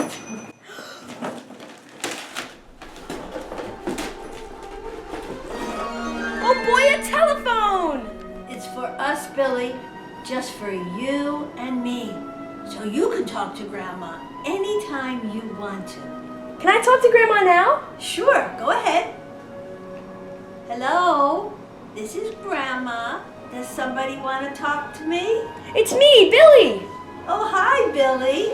Speaker 17: Oh boy, a telephone!
Speaker 14: It's for us, Billy. Just for you and me. So you can talk to Grandma anytime you want to.
Speaker 17: Can I talk to Grandma now?
Speaker 14: Sure, go ahead. Hello, this is Grandma. Does somebody want to talk to me?
Speaker 17: It's me, Billy.
Speaker 14: Oh, hi, Billy.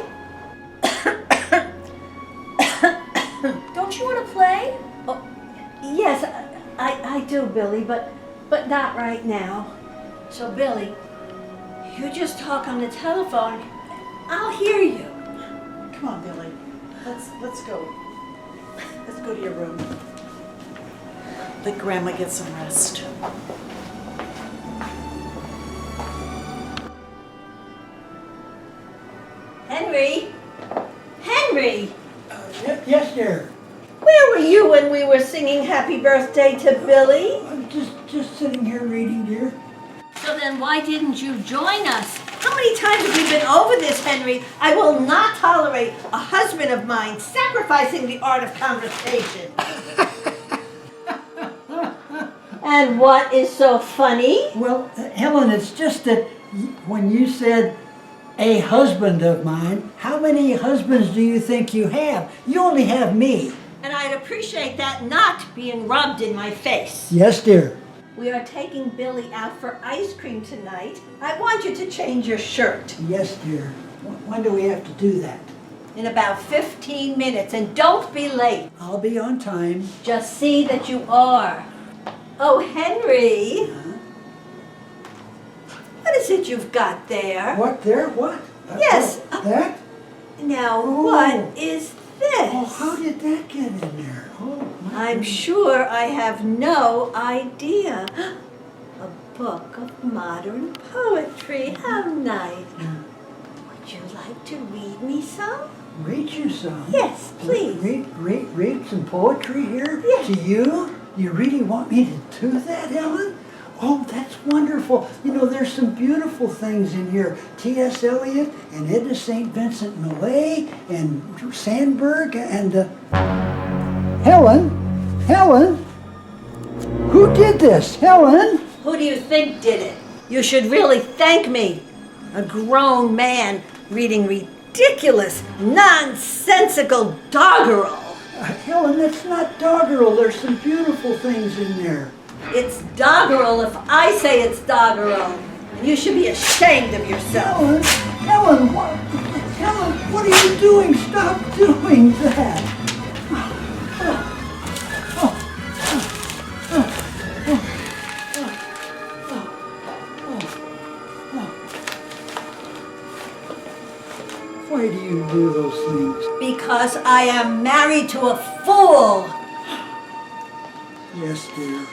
Speaker 17: Don't you want to play?
Speaker 14: Oh, yes, I do, Billy, but not right now. So, Billy, you just talk on the telephone. I'll hear you.
Speaker 9: Come on, Billy. Let's go. Let's go to your room. Let Grandma get some rest.
Speaker 14: Henry? Henry!
Speaker 13: Yes, dear.
Speaker 14: Where were you when we were singing happy birthday to Billy?
Speaker 13: I'm just sitting here reading, dear.
Speaker 14: So then why didn't you join us? How many times have we been over this, Henry? I will not tolerate a husband of mine sacrificing the art of conversation. And what is so funny?
Speaker 13: Well, Helen, it's just that when you said a husband of mine, how many husbands do you think you have? You only have me.
Speaker 14: And I'd appreciate that not being rubbed in my face.
Speaker 13: Yes, dear.
Speaker 14: We are taking Billy out for ice cream tonight. I want you to change your shirt.
Speaker 13: Yes, dear. When do we have to do that?
Speaker 14: In about 15 minutes, and don't be late.
Speaker 13: I'll be on time.
Speaker 14: Just see that you are. Oh, Henry. What is it you've got there?
Speaker 13: What there? What?
Speaker 14: Yes.
Speaker 13: That?
Speaker 14: Now,
Speaker 13: Oh.
Speaker 14: what is this?
Speaker 13: Oh, how did that get in there? Oh,
Speaker 14: I'm sure I have no idea. A book of modern poetry. How nice. Would you like to read me some?
Speaker 13: Read you some?
Speaker 14: Yes, please.
Speaker 13: Read some poetry here?
Speaker 14: Yes.
Speaker 13: To you? You really want me to do that, Helen? Oh, that's wonderful. You know, there's some beautiful things in here. T.S. Eliot and Edna St. Vincent Millay and Sandburg and... Helen? Who did this? Helen?
Speaker 14: Who do you think did it? You should really thank me. A grown man reading ridiculous, nonsensical doggerel.
Speaker 13: Helen, that's not doggerel. There's some beautiful things in there.
Speaker 14: It's doggerel if I say it's doggerel. And you should be ashamed of yourself.
Speaker 13: Helen, what are you doing? Stop doing that. Why do you do those things?
Speaker 14: Because I am married to a fool.
Speaker 13: Yes, dear.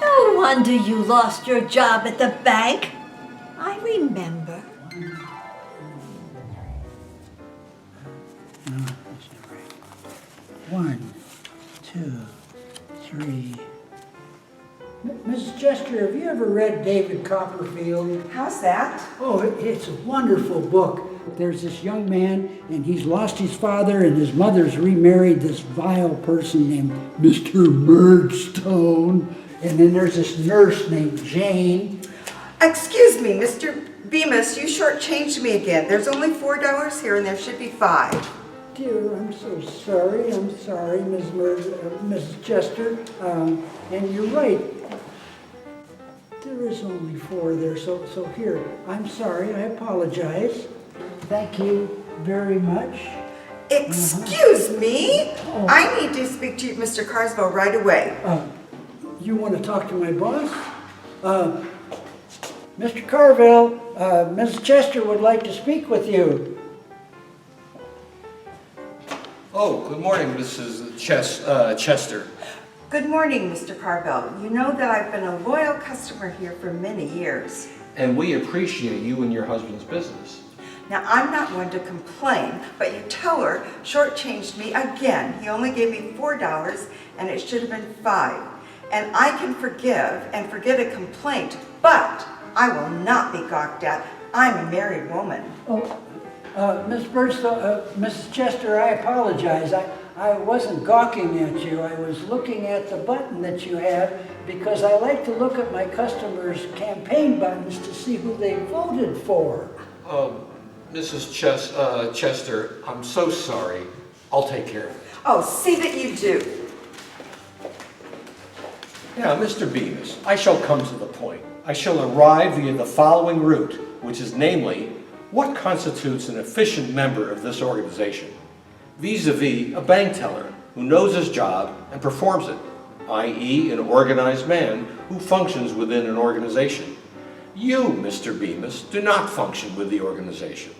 Speaker 14: No wonder you lost your job at the bank. I remember.
Speaker 13: No, that's not right. 1, 2, 3. Mrs. Chester, have you ever read David Copperfield?
Speaker 11: How's that?
Speaker 13: Oh, it's a wonderful book. There's this young man, and he's lost his father, and his mother's remarried this vile person named Mr. Murdstone. And then there's this nurse named Jane.
Speaker 11: Excuse me, Mr. Bemis, you shortchanged me again. There's only $4 here, and there should be 5.
Speaker 13: Dear, I'm so sorry. I'm sorry, Mrs. Chester. And you're right. There There is only 4 there, so here. I'm sorry, I apologize. Thank you very much.
Speaker 11: Excuse me? I need to speak to you, Mr. Carswell, right away.
Speaker 13: You want to talk to my boss? Mr. Carville, Ms. Chester would like to speak with you.
Speaker 15: Oh, good morning, Mrs. Chester.
Speaker 11: Good morning, Mr. Carville. You know that I've been a loyal customer here for many years.
Speaker 15: And we appreciate you and your husband's business.
Speaker 11: Now, I'm not one to complain, but your teller shortchanged me again. He only gave me $4, and it should have been $5. And I can forgive and forget a complaint, but I will not be gawked at. I'm a married woman.
Speaker 13: Miss Birdsall, Mrs. Chester, I apologize. I wasn't gawking at you. I was looking at the button that you have because I like to look at my customers' campaign buttons to see who they voted for.
Speaker 15: Mrs. Chester, I'm so sorry. I'll take care of it.
Speaker 11: Oh, see that you do.
Speaker 15: Now, Mr. Bemis, I shall come to the point. I shall arrive via the following route, which is namely, what constitutes an efficient member of this organization, vis-a-vis a bank teller who knows his job and performs it, i.e. an organized man who functions within an organization. You, Mr. Bemis, do not function with the organization.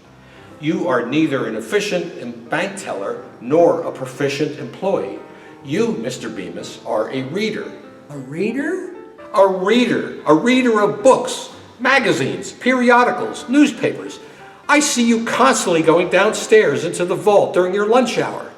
Speaker 15: You are neither an efficient bank teller nor a proficient employee. You, Mr. Bemis, are a reader.
Speaker 13: A reader?
Speaker 15: A reader. A reader of books, magazines, periodicals, newspapers. I see you constantly going downstairs into the vault during your lunch hour.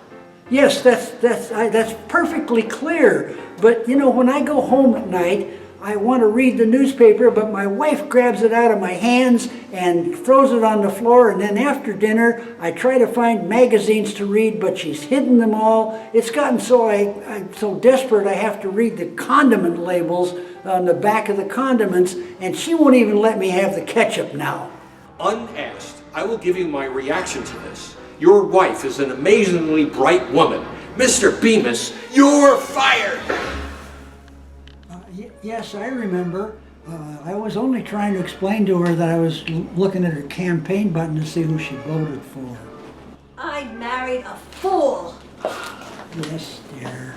Speaker 13: Yes, that's perfectly clear. But you know, when I go home at night, I want to read the newspaper, but my wife grabs it out of my hands and throws it on the floor, and then after dinner, I try to find magazines to read, but she's hidden them all. It's gotten so I'm so desperate I have to read the condiment labels on the back of the condiments, and she won't even let me have the ketchup now.
Speaker 15: Unasked, I will give you my reaction to this. Your wife is an amazingly bright woman. Mr. Bemis, you're fired!
Speaker 13: Yes, I remember. I was only trying to explain to her that I was looking at her campaign button to see who she voted for.
Speaker 14: I married a fool.
Speaker 13: Yes, dear.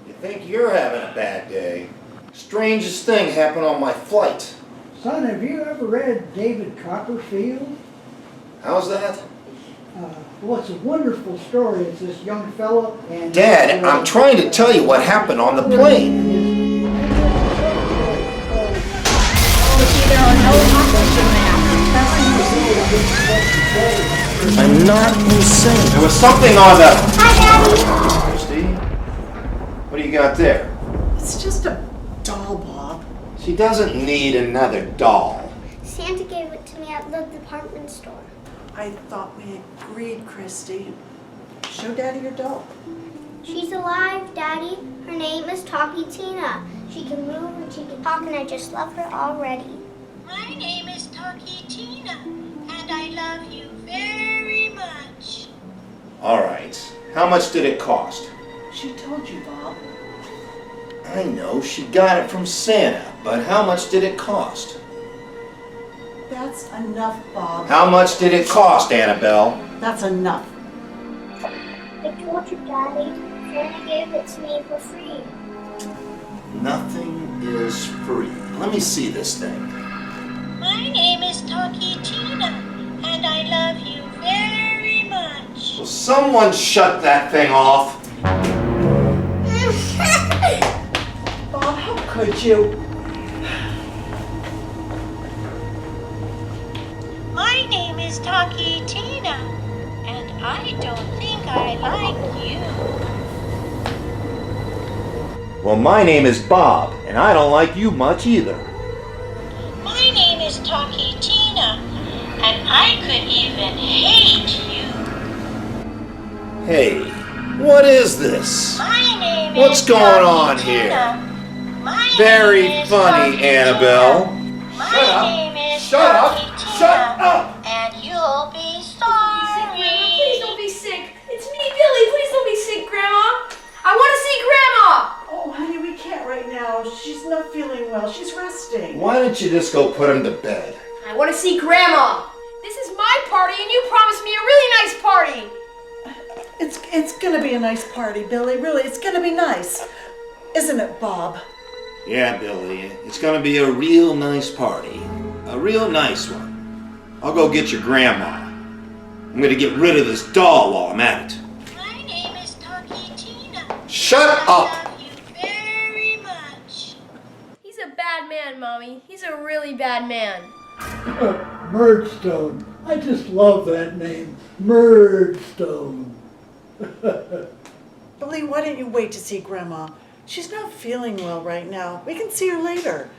Speaker 12: You think you're having a bad day? Strangest thing happened on my flight.
Speaker 13: Son, have you ever read David Copperfield?
Speaker 12: How's that?
Speaker 13: Well, it's a wonderful story. It's this young fellow and...
Speaker 12: Dad, I'm trying to tell you what happened on the plane. I'm not insane. There was something on the... Hi, Daddy. Christy, what do you got there?
Speaker 10: It's just a doll, Bob.
Speaker 12: She doesn't need another doll.
Speaker 8: Santa gave it to me at the department store.
Speaker 10: I thought we agreed, Christy. Show Daddy your doll.
Speaker 8: She's alive, Daddy. Her name is Talkie Tina. She can move and she can talk, and I just love her already.
Speaker 20: My name is Talkie Tina, and I love you very much.
Speaker 12: All right. How much did it cost?
Speaker 10: She told you, Bob.
Speaker 12: I know, she got it from Santa, but how much did it cost?
Speaker 10: That's enough, Bob.
Speaker 12: How much did it cost, Annabelle?
Speaker 10: That's enough.
Speaker 8: I told you, Daddy. Santa gave it to me for free.
Speaker 12: Nothing is free. Let me see this thing.
Speaker 20: My name is Talkie Tina, and I love you very much.
Speaker 12: Will someone shut that thing off?
Speaker 10: Bob, how could you?
Speaker 20: My name is Talkie Tina, and I don't think I like you.
Speaker 12: Well, my name is Bob, and I don't like you much either.
Speaker 20: My name is Talkie Tina, and I could even hate you.
Speaker 12: Hey, what is this?
Speaker 20: My name
Speaker 12: What's
Speaker 20: is
Speaker 12: going
Speaker 20: Talkie
Speaker 12: on here?
Speaker 20: Tina. My
Speaker 12: Very
Speaker 20: name is
Speaker 12: funny,
Speaker 20: Talkie
Speaker 12: Annabelle.
Speaker 20: Tina. My name is
Speaker 12: Shut up!
Speaker 20: Talkie Tina,
Speaker 12: Shut up!
Speaker 20: and you'll be sorry.
Speaker 17: Please don't be sick. It's me, Billy.
Speaker 12: don't you just go put him to bed?
Speaker 17: I want to see Grandma. This is my party, and you promised me a really nice party.
Speaker 9: It's gonna be a nice party, Billy. Really, it's gonna be nice. Isn't it, Bob?
Speaker 12: Yeah, Billy, it's gonna be a real nice party. A real nice one. I'll go get your grandma. I'm gonna get rid of this doll while I'm at it.
Speaker 20: My name is Talkie Tina.
Speaker 12: Shut up!
Speaker 20: I love you very much.
Speaker 17: He's a bad man, Mommy. He's a really bad man.
Speaker 13: Murdstone. I just love that name. Murdstone.
Speaker 9: Billy, why don't you wait to see Grandma? She's not feeling well right now. We can see her later.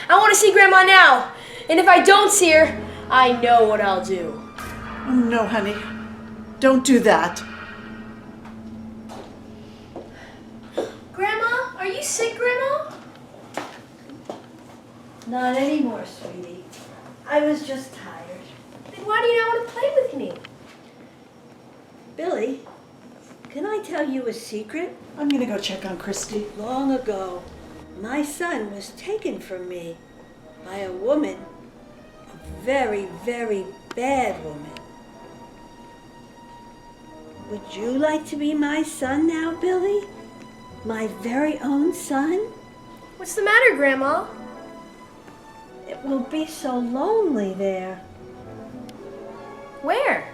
Speaker 17: I want to see Grandma now. And if I don't see her, I know what I'll do.
Speaker 9: Oh, no, honey. Don't do that.
Speaker 17: Grandma, are you sick, Grandma?
Speaker 14: Not anymore, sweetie. I was just tired.
Speaker 17: Then why do you not want to play with me?
Speaker 14: Billy, can I tell you a secret?
Speaker 9: I'm gonna go check on Christy.
Speaker 14: Long ago, my son was taken from me by a woman, a very, very bad woman. Would you like to be my son now, Billy? My very own son?
Speaker 17: What's the matter, Grandma?
Speaker 14: It will be so lonely there.
Speaker 17: Where?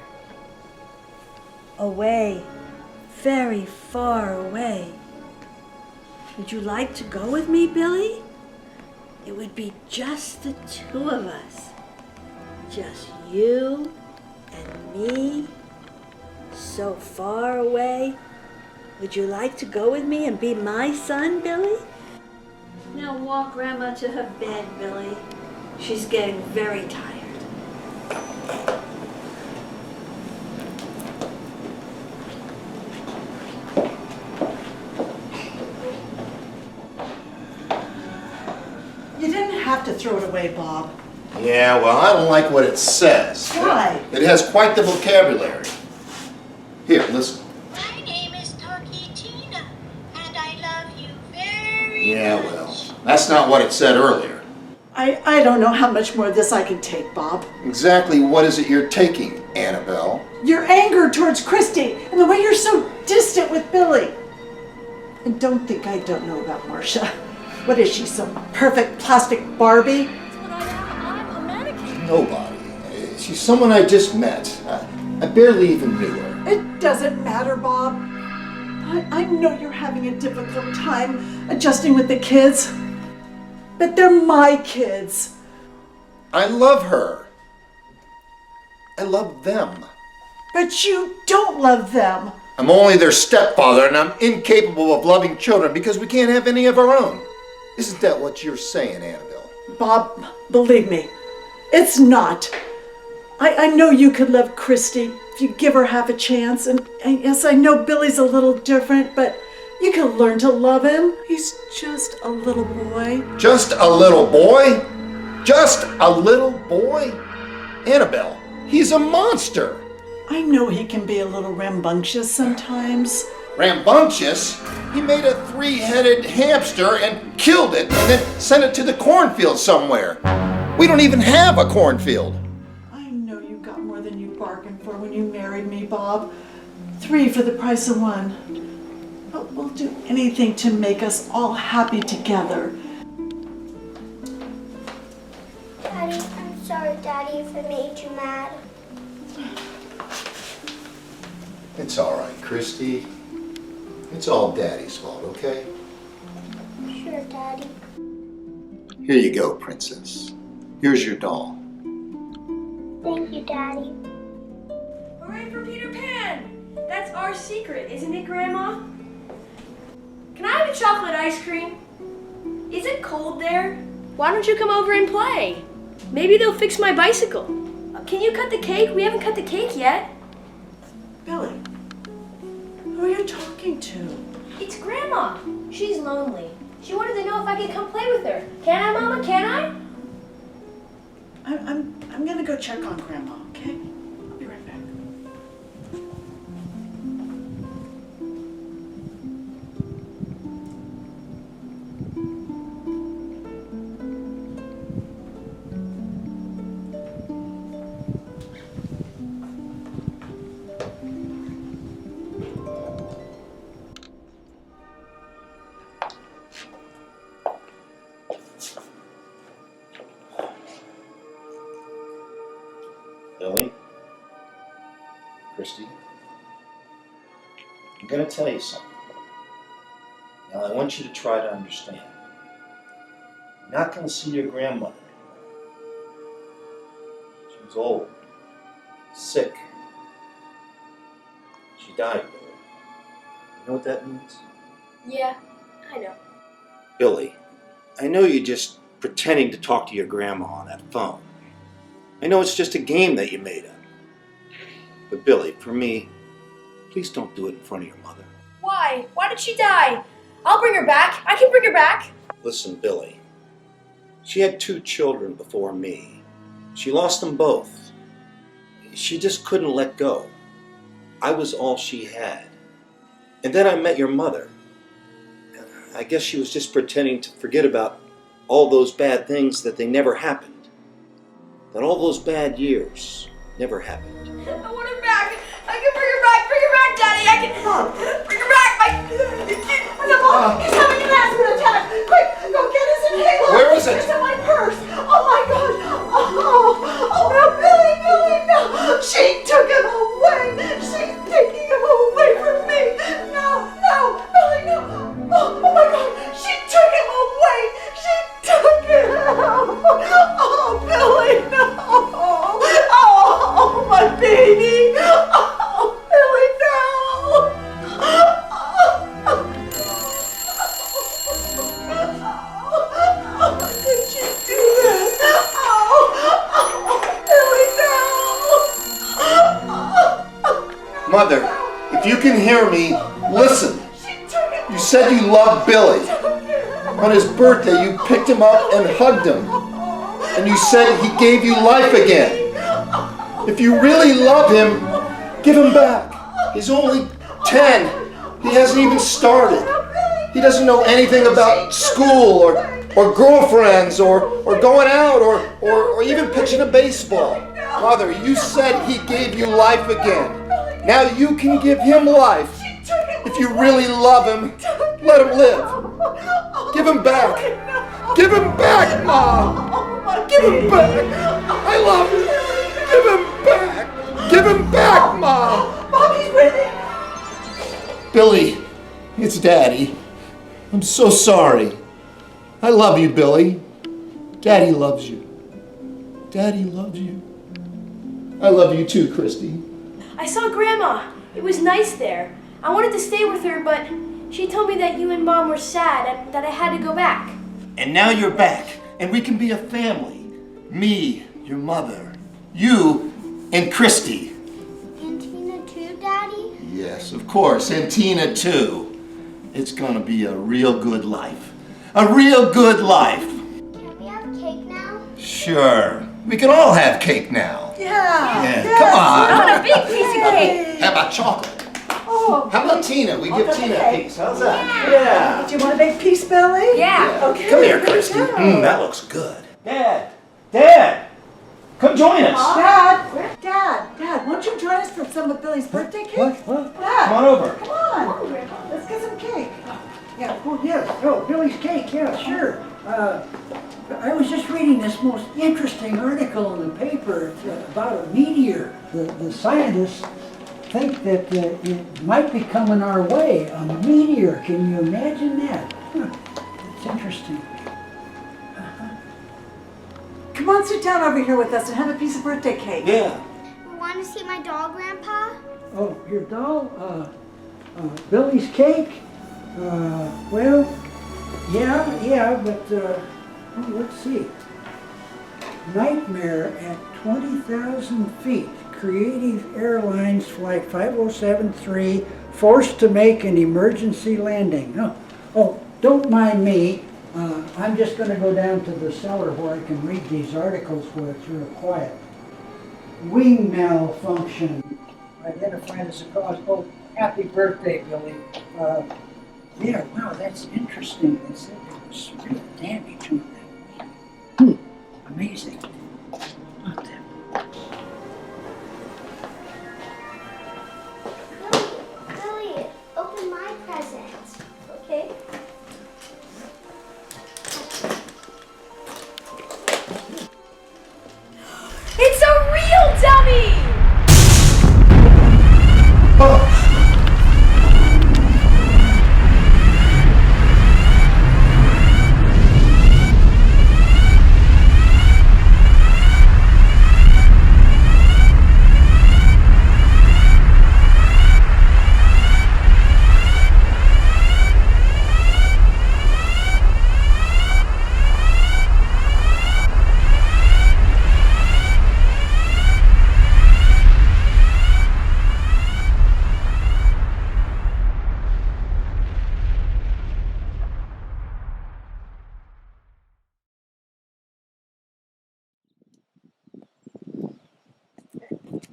Speaker 14: Away. Very far away. Would you like to go with me, Billy? It would be just the two of us. Just you and me. So far away. Would you like to go with me and be my son, Billy? Now walk Grandma to her bed, Billy. She's getting very tired.
Speaker 9: You didn't have to throw it away, Bob.
Speaker 12: Yeah, well, I don't like what it says.
Speaker 9: Why?
Speaker 12: It has quite the vocabulary. Here, listen.
Speaker 20: My name is Talkie Tina, and I love you very
Speaker 12: Yeah,
Speaker 20: much.
Speaker 12: well, that's not what it said earlier.
Speaker 9: I don't know how much more of this I can take, Bob.
Speaker 12: Exactly what is it you're taking, Annabelle?
Speaker 9: Your anger towards Christy and the way you're so distant with Billy. And don't think I don't know about Marcia. What is she, some perfect plastic Barbie?
Speaker 14: I'm a mannequin.
Speaker 12: Nobody. She's someone I just met. I barely even knew her.
Speaker 9: It doesn't matter, Bob. I know you're having a difficult time adjusting with the kids. But they're my kids.
Speaker 12: I love her. I love them.
Speaker 9: But you don't love them.
Speaker 12: I'm only their stepfather, and I'm incapable of loving children because we can't have any of our own. Isn't that what you're saying, Annabelle?
Speaker 9: Bob, believe me, it's not. I know you could love Christy if you give her half a chance. And yes, I know Billy's a little different, but you can learn to love him. He's just a little boy.
Speaker 12: Just a little boy? Just a little boy? Annabelle, he's a monster.
Speaker 9: I know he can be a little rambunctious sometimes.
Speaker 12: Rambunctious? He made a 3-headed hamster and killed it and then sent it to the cornfield somewhere. We don't even have a cornfield.
Speaker 9: I know you got more than you bargained for when you married me, Bob. 3 for the price of 1. But we'll do anything to make us all happy together.
Speaker 8: Daddy, I'm sorry, Daddy, if I made you mad.
Speaker 12: It's all right, Christy. It's all Daddy's fault, okay?
Speaker 8: Sure, Daddy.
Speaker 12: Here you go, Princess. Here's your doll.
Speaker 8: Thank you, Daddy.
Speaker 17: Hooray for Peter Pan! That's our secret, isn't it, Grandma? Can I have a chocolate ice cream? Is it cold there? Why don't you come over and play? Maybe they'll fix my bicycle. Can you cut the cake? We haven't cut the cake yet.
Speaker 9: Billy, who are you talking to?
Speaker 17: It's Grandma. She's lonely. She wanted to know if I could come play with her. Can I, Mama? Can I?
Speaker 9: I'm gonna go check on Grandma, okay? I'll be right back.
Speaker 12: Christy. I'm going to tell you something. Now, I want you to try to understand. You're not going to see your grandmother. She was old, sick. She died, Billy. You know what that means?
Speaker 17: Yeah, I know.
Speaker 12: Billy, I know you're just pretending to talk to your grandma on that phone. I know it's just a game that you made up. But Billy, for me, please don't do it in front of your mother.
Speaker 17: Why? Why did she die? I'll bring her back. I can bring her back.
Speaker 12: Listen, Billy. She had 2 children before me. She lost them both. She just couldn't let go. I was all she had. And then I met your mother. I guess she was just pretending to forget about all those bad things, that they never happened. That all those bad years never happened.
Speaker 17: I want her back. I can bring her back. Bring her back, Daddy. I can bring her back. He's having an asthma attack. Quick, go get his inhaler.
Speaker 12: Where is it?
Speaker 17: It's in my purse. Oh my God. Oh no, Billy, no. She took him away. She's taking him away from me. No, Billy, no. Oh my God. She took him away. She took him. Oh, Billy, no. Oh, my baby. Oh, Billy, no. How did you do that? Oh, Billy, no.
Speaker 12: Mother, if you can hear me, listen. You said you loved Billy. On his birthday, you picked him up and hugged him. And you said he gave you life again. If you really love him, give him back. He's only 10. He hasn't even started. He doesn't know anything about school or girlfriends or going out or even pitching a baseball. Mother, you said he gave you life again. Now you can give him life. If you really love him, let him live. Give him back. Give him back, Mom. Give him back. I love him. Give him back. Give him back, Mom.
Speaker 17: Mommy's breathing.
Speaker 12: Billy, it's Daddy. I'm so sorry. I love you, Billy. Daddy loves you. Daddy loves you. I love you too, Christy.
Speaker 17: I saw Grandma. It was nice there. I wanted to stay with her, but she told me that you and Mom were sad and that I had to go back.
Speaker 12: And now you're back, and we can be a family. Me, your mother, you, and Christy.
Speaker 8: And Tina too, Daddy?
Speaker 12: Yes, of course, and Tina too. It's gonna be a real good life. A real good life.
Speaker 8: Can we have cake now?
Speaker 12: Sure. We can all have cake now.
Speaker 9: Yeah.
Speaker 12: Come on.
Speaker 17: I want a big piece of cake.
Speaker 12: How about chocolate?
Speaker 9: Oh,
Speaker 12: How about Tina? We give Tina a piece. How's that?
Speaker 9: yeah. Do you want a big piece, Billy?
Speaker 17: Yeah.
Speaker 9: Okay.
Speaker 12: Come here,
Speaker 9: here we
Speaker 12: Christy.
Speaker 9: go.
Speaker 12: That looks good.
Speaker 3: Dad, come join us.
Speaker 9: Dad, why don't you join us for some of Billy's birthday cake?
Speaker 3: What?
Speaker 9: Dad,
Speaker 3: Come on over.
Speaker 9: Come on. Let's get some cake. Yeah, oh, yeah. Oh, Billy's cake, yeah, sure. I was just reading this most interesting article in the paper about a meteor. The scientists think that it might be coming our way, a meteor. Can you imagine that? It's interesting. Come on, sit down over here with us and have a piece of birthday cake.
Speaker 12: Yeah.
Speaker 8: You want to see my doll, Grandpa?
Speaker 13: Oh, your doll? Billy's cake? Well, yeah, but let's see. Nightmare at 20,000 feet. Creative Airlines Flight 5073 forced to make an emergency landing. Oh, don't mind me. I'm just going to go down to the cellar where I can read these articles where it's real quiet. Wing malfunction identified as a cause. Oh, happy birthday, Billy. Yeah, wow, that's interesting. They said there was real damage on that wing. Amazing. Not that.
Speaker 8: Billy, open my present. Okay.
Speaker 17: It's a real dummy!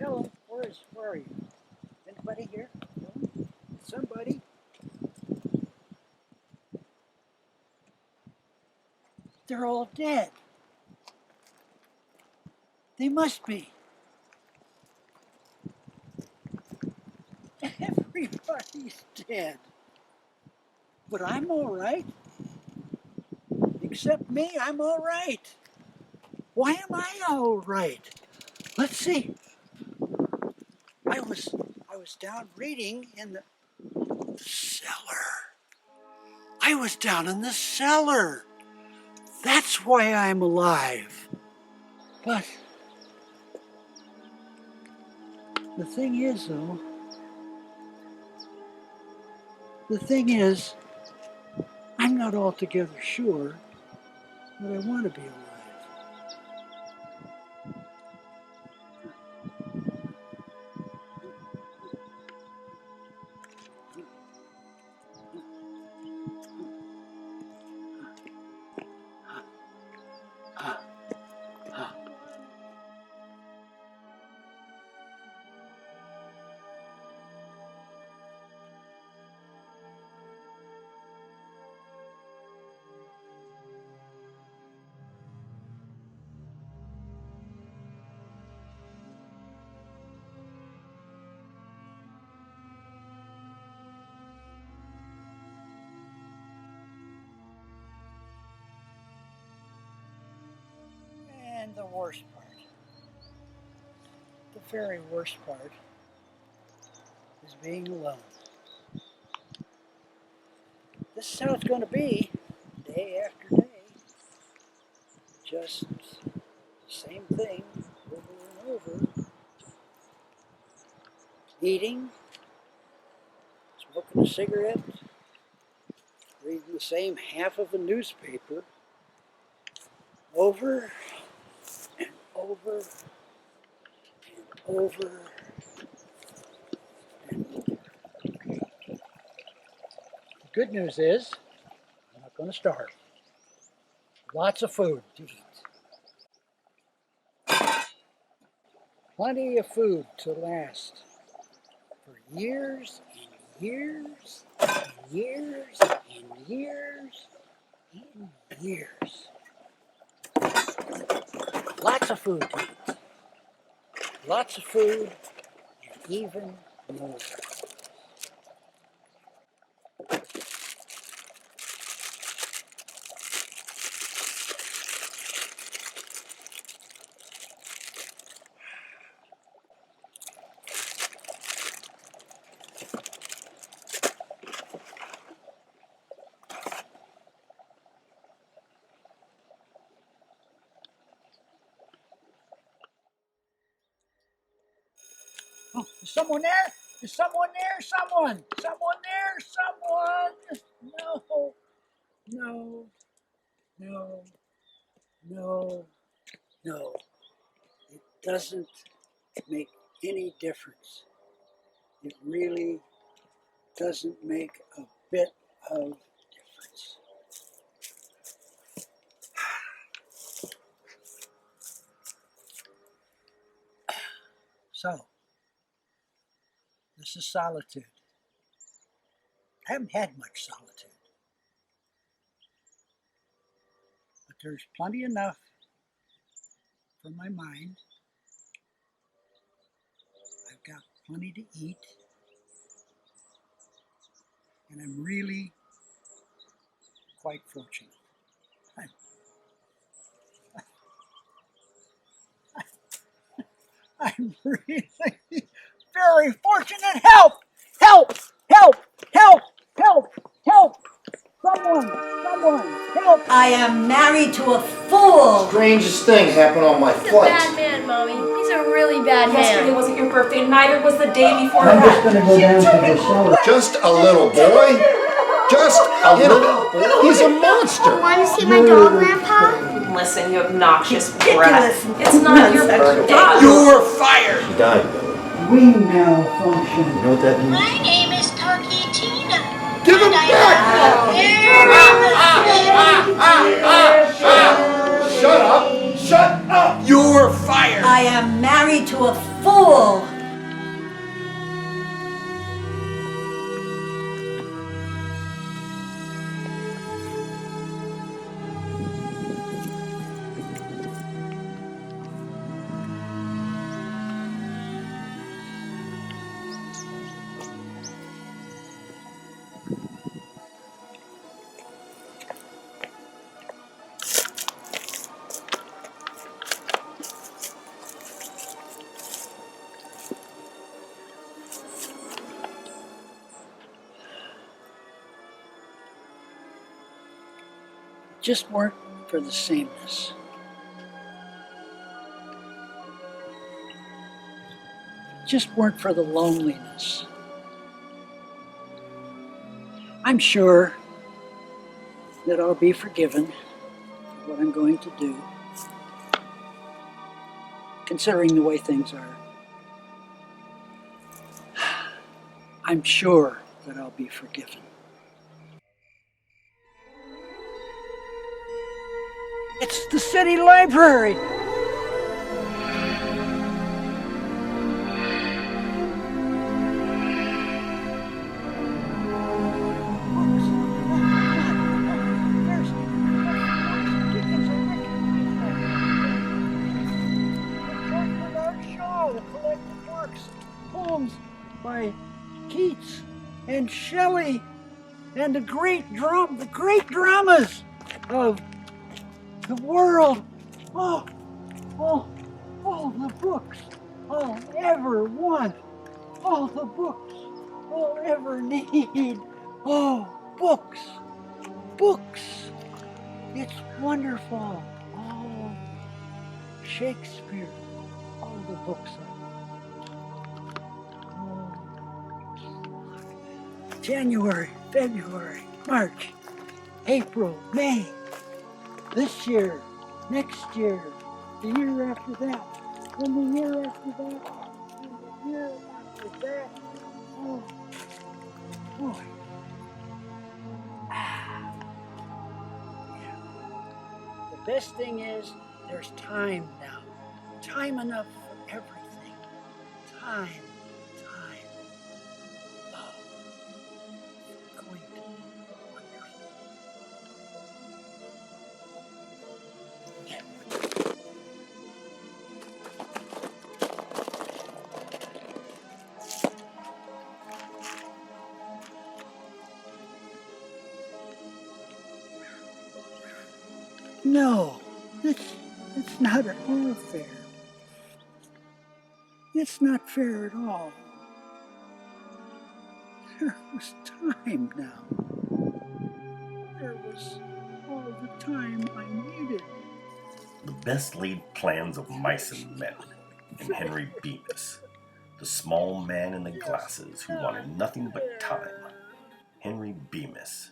Speaker 21: Hello, where are you? Anybody here? No? Somebody? They're all dead. They must be. Everybody's dead. But I'm all right. Except me, I'm all right. Why am I all right? Let's see. I was down reading in the cellar. I was down in the cellar. That's why I'm alive. But the thing is, though, I'm not altogether sure that I want to be alive. And the worst part, the very worst part, is being alone. This is how it's going to be day after day. Just the same thing over and over. Eating, smoking a cigarette, reading the same half of a newspaper over and over and over and over. The good news is, I'm not going to starve. Lots of food to eat. Plenty of food to last for years and years and years and years and years. Lots of food to eat. Lots of food and even more. Oh, is someone there? Is someone there? Someone! Someone there? Someone! No! No! No! No! No! It doesn't make any difference. It really doesn't make a bit of difference. So, this is solitude. I haven't had much solitude, but there's plenty enough for my mind. I've got plenty to eat, and I'm really quite fortunate. I'm really very fortunate. Help! Help! Help! Help! Help! Help! Someone! Someone! Help!
Speaker 14: I am married to a fool.
Speaker 12: Strangest thing happened on my
Speaker 17: He's a
Speaker 12: flight.
Speaker 17: bad man, Mommy. He's a really bad
Speaker 18: Yesterday
Speaker 17: man.
Speaker 18: wasn't your birthday, and neither was the day before
Speaker 13: I'm
Speaker 18: that.
Speaker 13: just going to go down to the cellar.
Speaker 12: Just a little boy. Just a little boy. He's a monster.
Speaker 8: Want to see my doll, Grandpa?
Speaker 18: Listen, you obnoxious brat. It's not your birthday.
Speaker 12: You're fired.
Speaker 7: She died.
Speaker 13: Wing malfunction.
Speaker 7: You know what that means?
Speaker 20: My name is Talkie Tina.
Speaker 12: Give him
Speaker 20: and I
Speaker 12: back.
Speaker 20: have a very
Speaker 12: Shut up. Shut up.
Speaker 3: You're fired!
Speaker 14: I am married to a fool.
Speaker 21: Just weren't for the sameness. Just weren't for the loneliness. I'm sure that I'll be forgiven for what I'm going to do, considering the way things are. I'm sure that I'll be forgiven. It's the city library. Poems by Keats and Shelley and the great dramas of the world. Oh, the books I'll ever want. All the books I'll ever need. Oh, books. It's wonderful. Oh, Shakespeare. All the books. January, February, March, April, May, this year, next year, the year after that, and the year after that, and the year after that. Oh, boy. Yeah. The best thing is there's time now. Time enough for everything. Time. Going to be wonderful. No, it's not at all fair. It's not fair at all. There was time now. There was all the time I needed.
Speaker 2: The best laid plans of mice and men, and Henry Bemis, the small man in the glasses who wanted nothing but time. Henry Bemis,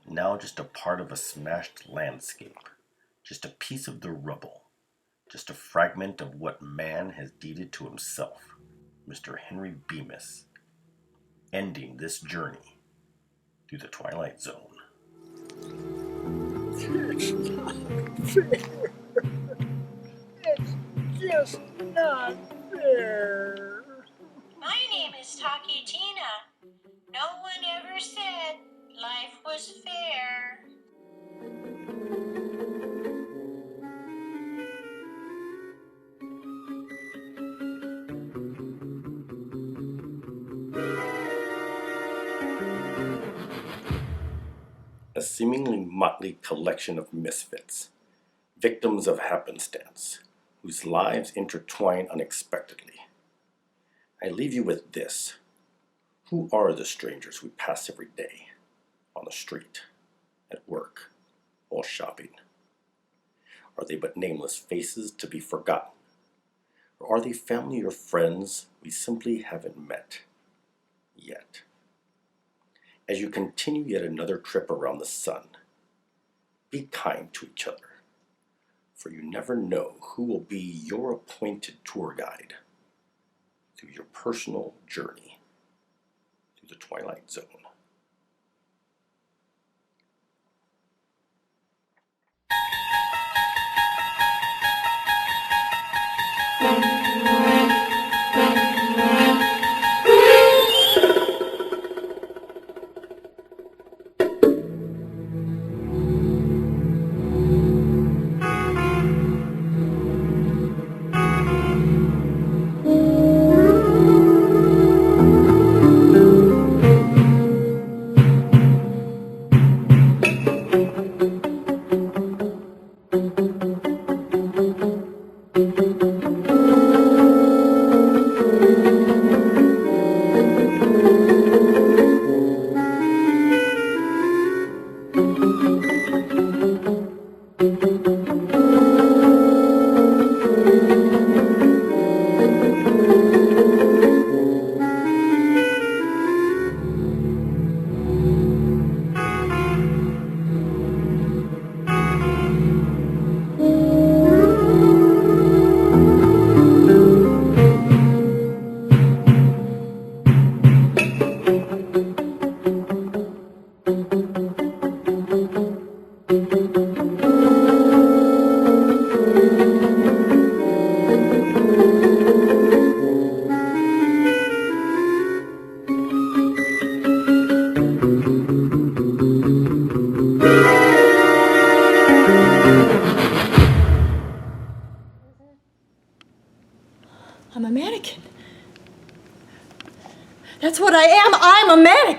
Speaker 2: now just a part of a smashed landscape, just a piece of the rubble, just a fragment of what man has deeded to himself. Mr. Henry Bemis, ending this journey through the Twilight Zone.
Speaker 21: It's not fair. It's just not fair.
Speaker 20: My name is Taki Tina. No one ever said life was fair.
Speaker 2: A seemingly motley collection of misfits, victims of happenstance, whose lives intertwine unexpectedly. I leave you with this. Who are the strangers we pass every day? On the street, at work, while shopping? Are they but nameless faces to be forgotten? Or are they family or friends we simply haven't met yet? As you continue yet another trip around the sun, be kind to each other, for you never know who will be your appointed tour guide through your personal journey through the Twilight Zone.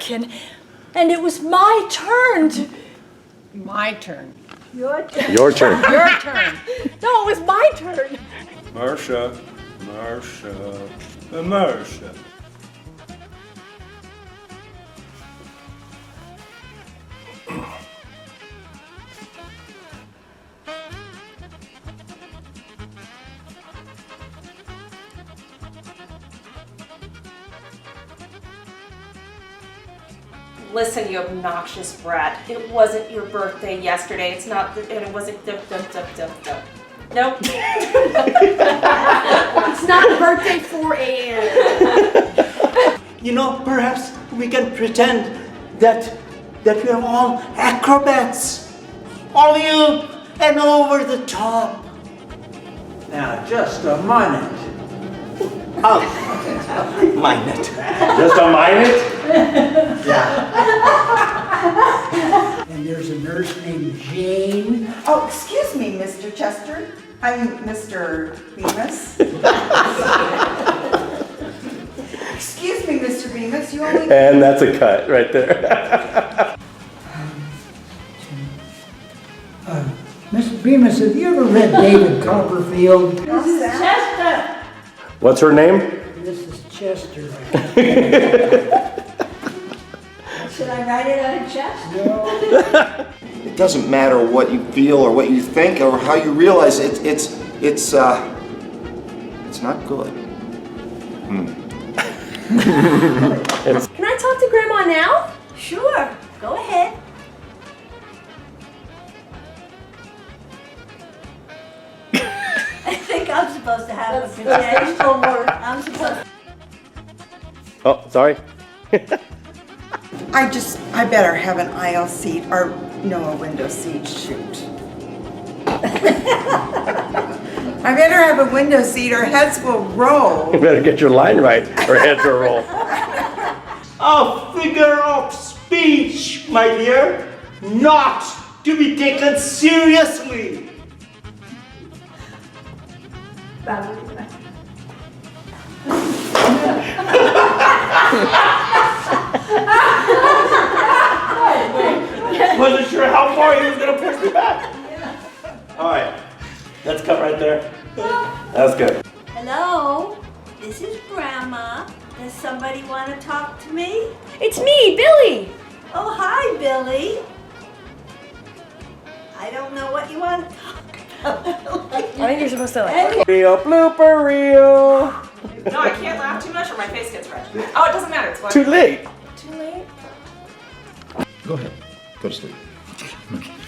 Speaker 9: napkin, and it was my turn to...
Speaker 16: My turn.
Speaker 14: Your turn.
Speaker 2: Your turn.
Speaker 16: Your turn.
Speaker 9: No, it was my turn.
Speaker 15: Marcia, Marcia.
Speaker 18: Listen, you obnoxious brat. It wasn't your birthday yesterday. It's not, and it wasn't. Nope.
Speaker 9: It's not birthday 4 a.m.
Speaker 3: You know, perhaps we can pretend that we are all acrobats. All you and over the top.
Speaker 4: Now, just a minute.
Speaker 3: Oh, minute.
Speaker 15: Just a minute?
Speaker 13: And there's a nurse named Jane.
Speaker 11: Oh, excuse me, Mr. Chester. I'm Mr. Bemis. Excuse me, Mr. Bemis, you only...
Speaker 2: And that's a cut right there.
Speaker 13: Mr. Bemis, have you ever read David Copperfield?
Speaker 14: Mrs. Chester.
Speaker 2: What's her name?
Speaker 13: This is Chester.
Speaker 14: Should I write it on a chest?
Speaker 12: It doesn't matter what you feel or what you think or how you realize it. It's not good.
Speaker 17: Can I talk to Grandma now?
Speaker 14: Sure. Go ahead. I think I'm supposed to have a professional word. I'm supposed to.
Speaker 2: Oh, sorry.
Speaker 11: I better have an aisle seat or no, a window seat, shoot. I better have a window seat or heads will roll.
Speaker 2: You better get your line right or heads will roll.
Speaker 3: A figure of speech, my dear, not to be taken seriously. Wasn't sure how far he was going to push me back. All right, let's cut right there.
Speaker 2: That's good.
Speaker 14: Hello, this is Grandma. Does somebody want to talk to me?
Speaker 17: It's me, Billy.
Speaker 14: Oh, hi, Billy. I don't know what you want to talk about.
Speaker 17: I think you're supposed to like...
Speaker 2: Reel, blooper reel.
Speaker 18: No, I can't laugh too much or my face gets red. Oh, it doesn't matter. It's fine.
Speaker 2: Too late.
Speaker 18: Too late?
Speaker 12: Go ahead. Go to sleep.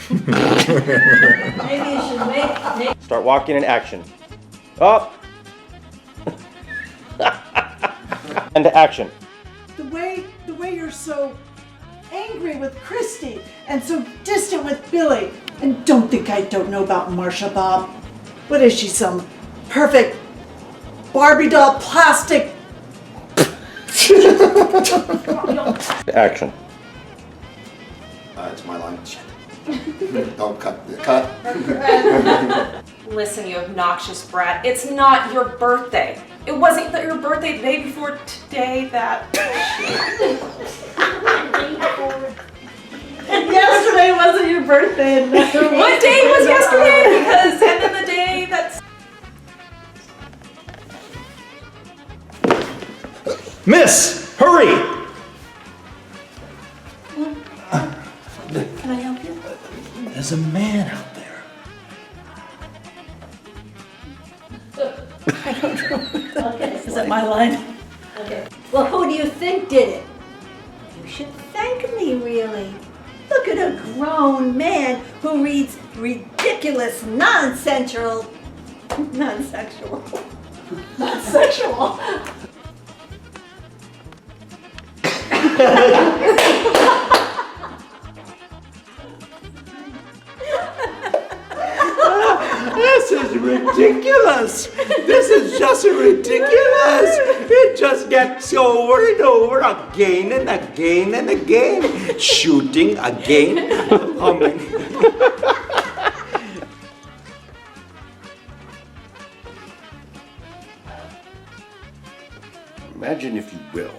Speaker 14: Maybe you should make...
Speaker 2: Start walking in action. Up. And to action.
Speaker 1: The way you're so angry with Christy and so distant with Billy. And don't think I don't know about Marcia, Bob. What is she, some perfect Barbie doll plastic?
Speaker 2: Action.
Speaker 12: It's my line. Shit. Don't cut. Cut.
Speaker 18: Listen, you obnoxious brat. It's not your birthday. It wasn't your birthday the day before today that...
Speaker 1: Yesterday wasn't your birthday. And
Speaker 18: What day was yesterday? Because, and then the day that's...
Speaker 3: Miss, hurry!
Speaker 1: Can I help you?
Speaker 3: There's a man out there.
Speaker 1: I don't know. Okay, is that my line?
Speaker 14: Okay. Well, who do you think did it? You should thank me, really. Look at a grown man who reads ridiculous, non-sexual.
Speaker 3: This is ridiculous. This is just ridiculous. It just gets over and over again and again and again. Shooting again. Humming.
Speaker 2: Imagine, if you will,